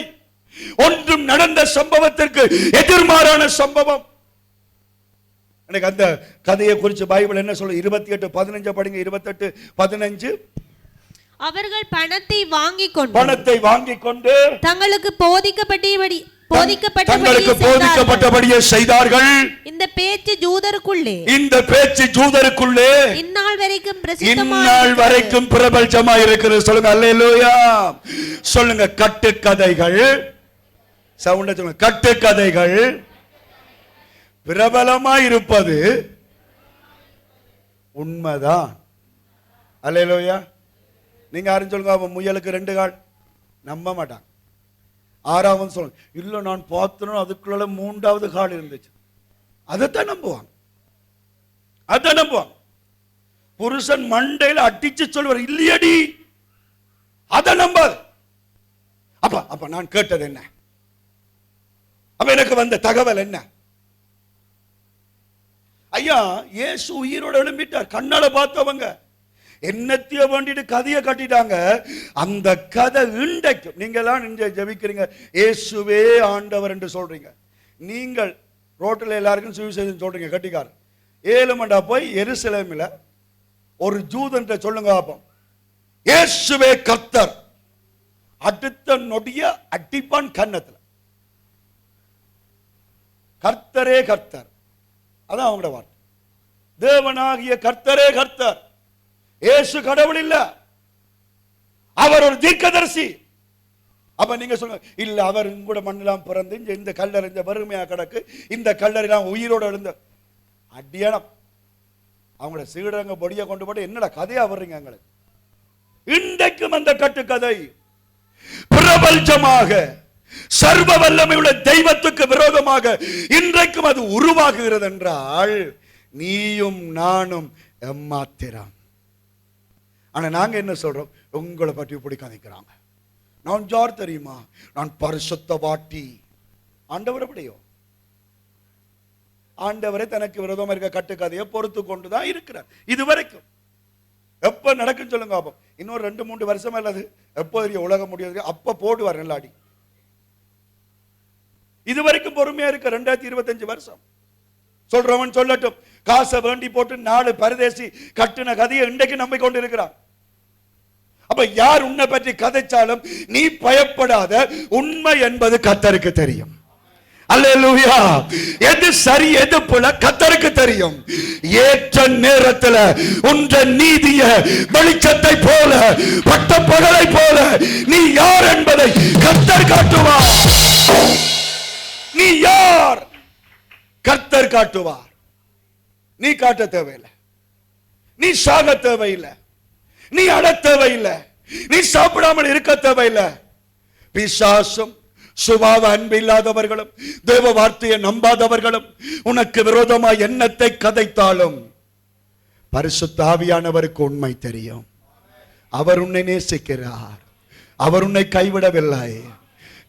ஒன்றும் நடந்த சம்பவத்திற்கு எதிர்மாறான சம்பவம். எனக்கு அந்த கதையை குறித்து பைபிள் என்ன சொல்ல, 28:15 படிங்க. 28:15. அவர்கள் பணத்தை வாங்கிக் கொண்டு தங்களுக்கு போதிக்கப்பட்டபடியே செய்தார்கள். இந்த பேச்சு ஜூதருக்குள்ளே இந்நாள் வரைக்கும் பிரபலமா இருக்கிறது. சொல்லுங்க அல்லேலூயா. சொல்லுங்க, கட்டுக்கதைகள், சவுண்ட சொல்லுங்க, கட்டுக்கதைகள் பிரபலமா இருப்பது உண்மைதான். அல்லேலூயா. நீங்க யாரும் சொல்லுங்க, அவன் முயலுக்கு 2 கால், நம்ப மாட்டான். 6வது சொல்லுங்க, இல்ல நான் பார்த்தனும் அதுக்குள்ள 3வது கால் இருந்துச்சு, அதைத்தான் நம்புவாங்க. அதான் நம்புவாங்க. புருஷன் மண்டையில் அடிச்சு சொல்வார், இல்லையடி, அதை நம்பாது. அப்ப நான் கேட்டது என்ன, அப்ப எனக்கு வந்த தகவல் என்ன? ஐயா, இயேசு உயிரோட எழும்பிட்டார், கண்ணால பார்த்தவங்க என்னத்தையோ வேண்டிட்டு கதையை கட்டிட்டாங்க. அந்த கதை இன்றைக்கும் நீங்களாம் இங்க ஜெபிக்கிறீங்க, இயேசுவே ஆண்டவர் என்று சொல்றீங்க. நீங்கள் ரோட்டில் எல்லாருக்கும் சுவிசேஷம் சொல்றீங்க, கட்டிக்கார் 7 மண்டா போய் எருசலேமில் ஒரு ஜூதன் சொல்லுங்க பாப்போம், இயேசுவே கர்த்தர், அடுத்த நொடிய அடிப்பான் கன்னத்துல. கர்த்தரே கர்த்தர், அதான் அவங்களோட வார்த்தை. தேவனாகிய கர்த்தரே கர்த்தர். இயேசு கடவுள் இல்ல, அவர் ஒரு தீர்க்கதரிசி. அப்ப நீங்க சொல்லுங்க, இல்ல அவர் கூட மண்ணெல்லாம் பிறந்து இந்த கல்லறிஞ்ச வறுமையா கிடக்கு, இந்த கல்லறையெல்லாம் உயிரோட இருந்த அடியானம். அவங்கள சீடங்க பொடியை கொண்டு போட்டு என்னடா கதையா வர்றீங்க எங்களுக்கு? இன்றைக்கும் அந்த கட்டுக்கதை பிரபஞ்சமாக சர்வ வல்லமையுள்ள தெய்வத்துக்கு விரோதமாக இன்றைக்கும் அது உருவாகுகிறது என்றால் நீயும் நானும் எம்மாத்திரம். ஆனா நாங்க என்ன சொல்றோம்? உங்களை பற்றி இப்படி கதைக்கிறாங்க. நான் யார் தெரியுமா? நான் பரிசுத்த வாட்டி. ஆண்டவர் எப்படியோ? ஆண்டவரை தனக்கு விரோதமா இருக்க கட்டுக்கதையை பொறுத்து கொண்டுதான் இருக்கிறார் இதுவரைக்கும். எப்ப நடக்கும் சொல்லுங்க பாப்போம். இன்னொரு 2-3 வருஷம் அல்லது எப்போ உலகம் முடியாது அப்ப போடுவார் நல்லாடி. இதுவரைக்கும் பொறுமையா இருக்க 2025 வருஷம். சொல்றவன் சொல்லட்டும். காசை வேண்டி போட்டு 4 பரதேசி கட்டின கதையை இன்றைக்கு நம்பி கொண்டு இருக்கிறான். அப்ப யார் உன்னை பற்றி கதைச்சாலும் நீ பயப்படாத. உண்மை என்பது கர்த்தருக்கு தெரியும். அல்லேலூயா. எது சரி எது பிழை கர்த்தருக்கு தெரியும். ஏற்ற நேரத்தில் உன்ற நீதிய வெளிச்சத்தை போல பட்ட பகலை போல நீ யார் என்பதை கர்த்தர் காட்டுவார். நீ யார் கர்த்தர் காட்டுவார். நீ காட்ட தேவையில்லை. நீ சாக தேவையில்லை. நீ அட தேவையில்லை. நீ சாப்பிடாமல் இருக்க தேவையில்லை. பிசாசும் சுபாவ அன்பு இல்லாதவர்களும் தேவ வார்த்தையை நம்பாதவர்களும் உனக்கு விரோதமாக எண்ணத்தை கதைத்தாலும் பரிசுத்த ஆவியானவருக்கு உண்மை தெரியும். அவர் உன்னை நேசிக்கிறார். அவர் உன்னை கைவிடவில்லை.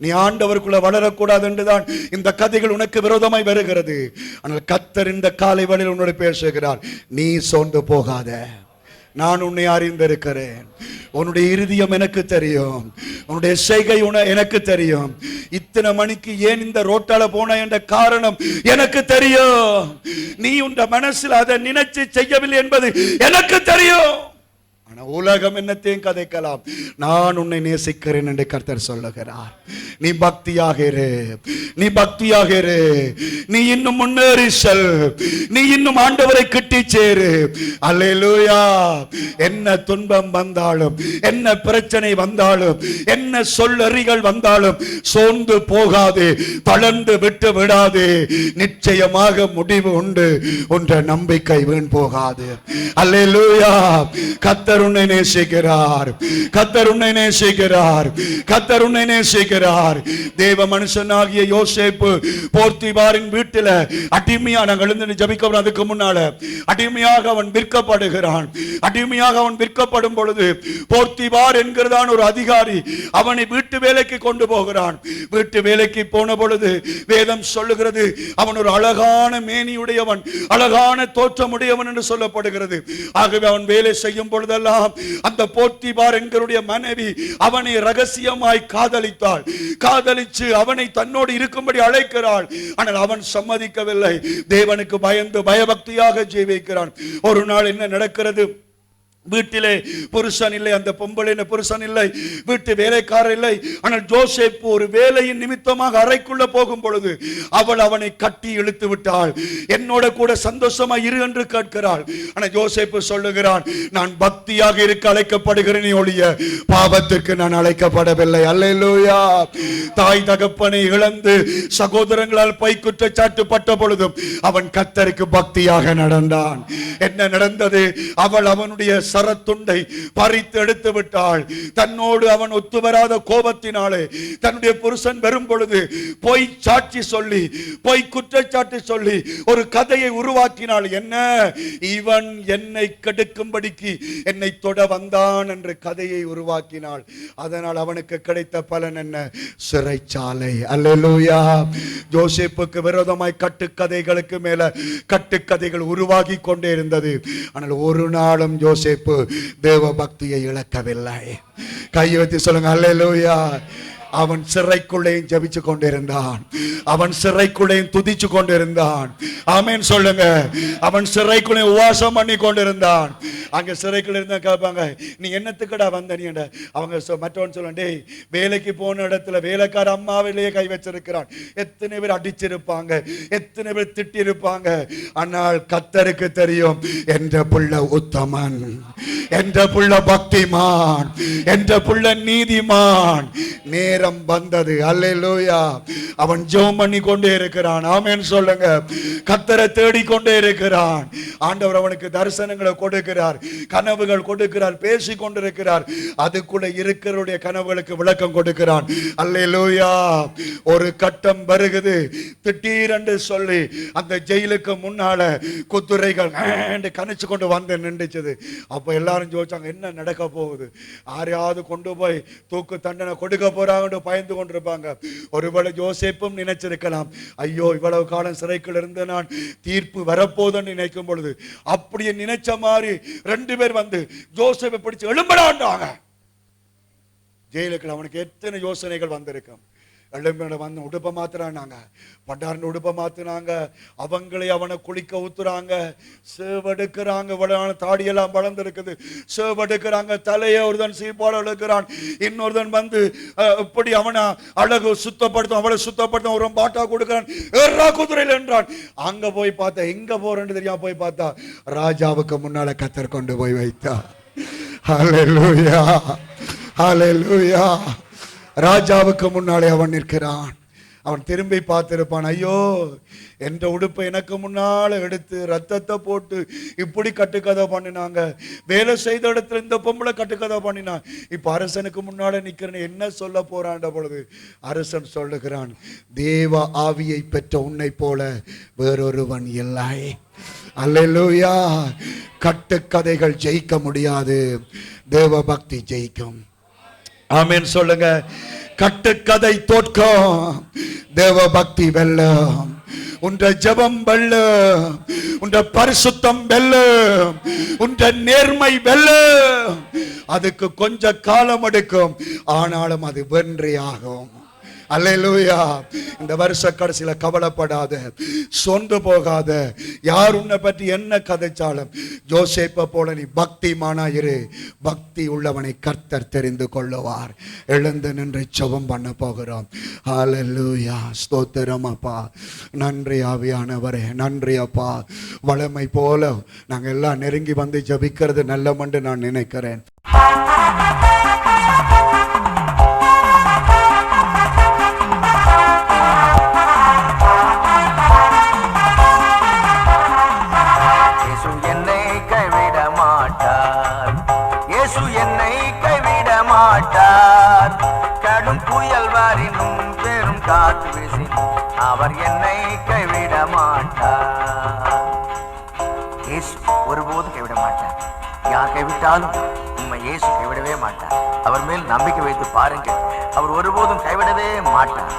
நீ ஆண்டவருக்குள்ள வளரக்கூடாது என்றுதான் இந்த கதைகள் உனக்கு விரோதமாய் வருகிறது. ஆனால் கர்த்தர் இந்த காலை வேளையில் உன்னோடு பேசுகிறார். நீ சோர்ந்து போகாத. நான் உன்னை அறிந்திருக்கிறேன். உன்னுடைய இருதயம் எனக்கு தெரியும். உன்னுடைய செய்கை எனக்கு தெரியும். இத்தனை மணிக்கு ஏன் இந்த ரோட்டால போன என்ற காரணம் எனக்கு தெரியும். நீ உன் மனசில் அதை நினைச்சு செய்யவில்லை என்பது எனக்கு தெரியும். ஆனா உலகம் என்னத்தையும் கதைக்கலாம். நான் உன்னை நேசிக்கிறேன் என்று கர்த்தர் சொல்லுகிறார். நீ பக்தியாக இரு. நீ பக்தியாக இரு. நீ இன்னும் முன்னேறி செல். நீ இன்னும் ஆண்டவரை கிட்டி சேரு. அல்லேலூயா. என்ன துன்பம் வந்தாலும், என்ன பிரச்சனை வந்தாலும், என்ன சொல்லறிகள் வந்தாலும் சோர்ந்து போகாதே. தளர்ந்து விட்டு விடாதே. நிச்சயமாக முடிவு உண்டு. உன்ற நம்பிக்கை வீண் போகாது. அல்லேலூயா. கர்த்தர் உன்னை நேசிக்கிறார். கர்த்தர் உன்னை நேசிக்கிறார். கர்த்தர் உன்னை நேசிக்கிறார். தேவ மனுஷனாகிய யோசேப்பு போர்த்திபாரின் வீட்டில அடிமையா, நாங்கள் எழுந்து ஜெபிக்கிறோம். அதுக்கு முன்னால அடிமையாக அவன் விற்கப்படுகிறான். அடிமையாக அவன் விற்கப்படும் பொழுது போர்த்திபார் என்கிறதான் ஒரு அதிகாரி அவனை வீட்டு வேலைக்கு கொண்டு போகிறான். வீட்டு வேலைக்கு போன பொழுது வேதம் சொல்லுகிறது அவன் ஒரு அழகான மேனியுடையவன், அழகான தோற்றமுடையவன் என்று சொல்லப்படுகிறது. ஆகவே அவன் வேலை செய்யும் பொழுதெல்லாம் அந்த போர்த்திபார் என்கிற மனைவி அவனை ரகசியமாய் காதலித்தாள். காதலிச்சு அவனை தன்னோடு இருக்கும்படி அழைக்கிறாள். ஆனால் அவன் சம்மதிக்கவில்லை. தேவனுக்கு பயந்து பயபக்தியாக ஜீவிக்கிறான். ஒரு நாள் என்ன நடக்கிறது? வீட்டிலே புருஷன் இல்லை. அந்த பொம்பளை புருஷன் இல்லை. வீட்டு வேலைக்காரர் இல்லை. ஆனால் ஜோசேப்பு ஒரு வேலையின் நிமித்தமாக அறைக்குள்ள போகும் பொழுது அவள் அவனை கட்டி இழுத்து விட்டாள். என்னோட கூட சந்தோஷமா இரு என்று கேட்கிறாள். ஆனால் ஜோசேப்பு சொல்லுகிறான், நான் பக்தியாக இருக்க அழைக்கப்படுகிறேன் ஒழிய பாவத்திற்கு நான் அழைக்கப்படவில்லை. அல்லேலூயா. தாய் தகப்பனை இழந்து சகோதரங்களால் பை குற்றச்சாட்டு பட்ட பொழுதும் அவன் கர்த்தருக்கு பக்தியாக நடந்தான். என்ன நடந்தது? அவள் அவனுடைய சரத்துண்டை பறித்து எடுத்து விட்டாள். தன்னோடு அவன் ஒத்து வராத கோபத்தினாலே தன்னுடைய புருஷன் வரும் பொழுது பொய் சாட்சி சொல்லி, பொய் குற்றச்சாட்டு சொல்லி ஒரு கதையை உருவாக்கினாள். என்ன? இவன் என்னை கெடுக்கும்படிக்கு என்னை தொட வந்தான் என்று கதையை உருவாக்கினாள். அதனால் அவனுக்கு கிடைத்த பலன் என்ன? சிறைச்சாலை. அல்லேலூயா. ஜோசேப்புக்கு விரோதமாய் கட்டுக்கதைகளுக்கு மேல கட்டுக்கதைகள் உருவாகி கொண்டே இருந்தது. ஆனால் ஒரு நாளும் ஜோசேப்பு தேவ பக்தியை இழக்கவில்லை. கையை வைத்து சொல்லுங்க அல்லேலூயா. அவன் சிறைக்குள்ளேயும் ஜெபிச்சு கொண்டிருந்தான். அவன் சிறைக்குள்ளேயும் துதிச்சு கொண்டிருந்தான். ஆமென் சொல்லுங்க. அவன் சிறைக்குள்ளே உவாசம் பண்ணி கொண்டிருந்தான். அங்க சிறைக்குள்ள இருந்தா கேட்பாங்க, நீ என்னத்துக்கடா வந்த? நீ அவங்க மற்றவன் சொல்ல, டேய் வேலைக்கு போன இடத்துல வேலைக்கார அம்மாவிலேயே கை வச்சிருக்கிறான். எத்தனை பேர் அடிச்சிருப்பாங்க, எத்தனை பேர் திட்டி இருப்பாங்க. ஆனால் கர்த்தருக்கு தெரியும் என்ற புள்ள உத்தமன், என்ற புள்ள பக்திமான், என்ற புள்ள நீதிமான். நேரம் வந்தது, அல்லேலூயா. அவன் ஜெபம் பண்ணி கொண்டே இருக்கிறான். ஆமென் சொல்லுங்க. கர்த்தரை தேடிக்கொண்டே இருக்கிறான். ஆண்டவர் அவனுக்கு தரிசனங்களை கொடுக்கிறார், கனவுகள் கொடுக்கிறார், பேசி கொண்டிருக்கிறார். அதுக்குள்ள இருக்கிறவருடைய கனவுகளுக்கு விளக்கம் கொடுக்கிறான். அல்லேலூயா. ஒரு கட்டம் வருகிறது. திடீரென்று சொல்லி அந்த ஜெயிலுக்கு முன்னால குதிரைகள் கணிச்சு கொண்டு வந்து நின்றுச்சது. அப்ப எல்லாரும் யோசிச்சாங்க, என்ன நடக்க போகுது? யாரையாவது கொண்டு போய் தூக்கு தண்டனை கொடுக்க போறாங்க பயந்து கொண்டிருப்பாங்க. ஒருவேளை யோசேப்பும் நினைச்சிருக்கலாம், ஐயோ இவ்வளவு காலம் சிறைக்குள் இருந்து நான் தீர்ப்பு வரப்போதுன்னு நினைக்கும் பொழுது அப்படியே நினைச்ச மாதிரி 2 பேர் வந்து யோசேப்பை பிடிச்சு எழும்படாண்டாங்க. ஜெயிலுக்குள்ள அவனுக்கு எத்தனை யோசனைகள் வந்திருக்கும். வந்து உடுப்பை மாத்துறாங்க, பண்டாரன் உடுப்பை மாத்துனாங்க, அவங்களே அவனை குளிக்க ஊத்துறாங்க, சேவெடுக்கிறாங்க, தாடியெல்லாம் வளர்ந்துருக்குது, சேவெடுக்கிறாங்க, தலையை ஒருதன் சீப்பாடு எடுக்கிறான், இன்னொருதன் வந்து இப்படி அவனை அழகு சுத்தப்படுத்தும், அவளை சுத்தப்படுத்தும், ஒரு பாட்டா கொடுக்கிறான், ஏறா குதிரையில் என்றான். அங்க போய் பார்த்தா, எங்க போறேன்னு தெரியாம போய் பார்த்தா ராஜாவுக்கு முன்னால கத்தர் கொண்டு போய் வைத்தா. ஹல்லேலூயா, ஹல்லேலூயா. ராஜாவுக்கு முன்னாலே அவன் நிற்கிறான். அவன் திரும்பி பார்த்திருப்பான், ஐயோ என்ற உடுப்பை எனக்கு முன்னால எடுத்து ரத்தத்தை போட்டு இப்படி கட்டுக்கதை பண்ணினாங்க, வேலை செய்த இடத்துல இந்த பொம்பளை கட்டுக்கதை பண்ணினான், இப்ப அரசனுக்கு முன்னால நிக்கிறேன், என்ன சொல்ல போறான் பொழுது அரசன் சொல்லுகிறான், தேவ ஆவியை பெற்ற உன்னை போல வேறொருவன் இல்லை. அல்லேலூயா. கட்டுக்கதைகள் ஜெயிக்க முடியாது, தேவ பக்தி ஜெயிக்கும். ஆமென் சொல்லுங்க. கட்டுக்கதை தோற்கும், தேவ பக்தி வெல்லும். உன்ற ஜெபம் வெல்லும், உன்ற பரிசுத்தம் வெல்லும், உன்ற நேர்மை வெல்லும். அதுக்கு கொஞ்ச காலம் எடுக்கும், ஆனாலும் அது வென்றே ஆகும். அல்லேலூயா. இந்த வருஷ கடைசியில கவலைப்படாத, சொந்து போகாத. யார் உன்னை பற்றி என்ன கதைச்சாலும் யோசேப்பை போல நீ பக்திமானாயிரு. பக்தி உள்ளவனை கர்த்தர் தெரிந்து கொள்ளுவார். எழுந்து நின்று ஜெபம் பண்ண போகிறோம். அல்லேலூயா. ஸ்தோத்திரம் அப்பா. நன்றி ஆவியானவரே, நன்றி அப்பா. வளமை போல நாங்க எல்லாம் நெருங்கி வந்து ஜெபிக்கிறது நல்லமென்று நான் நினைக்கிறேன். கடும் புயல் வாரினும் பெரும் காற்று வீசினும் அவர் என்னை கைவிட மாட்டார். இயேசு ஒருபோதும் கைவிட மாட்டார். யார் கைவிட்டாலும் உண்மை இயேசு கைவிடவே மாட்டார். அவர் மேல் நம்பிக்கை வைத்து பாருங்கள், அவர் ஒருபோதும் கைவிடவே மாட்டார்.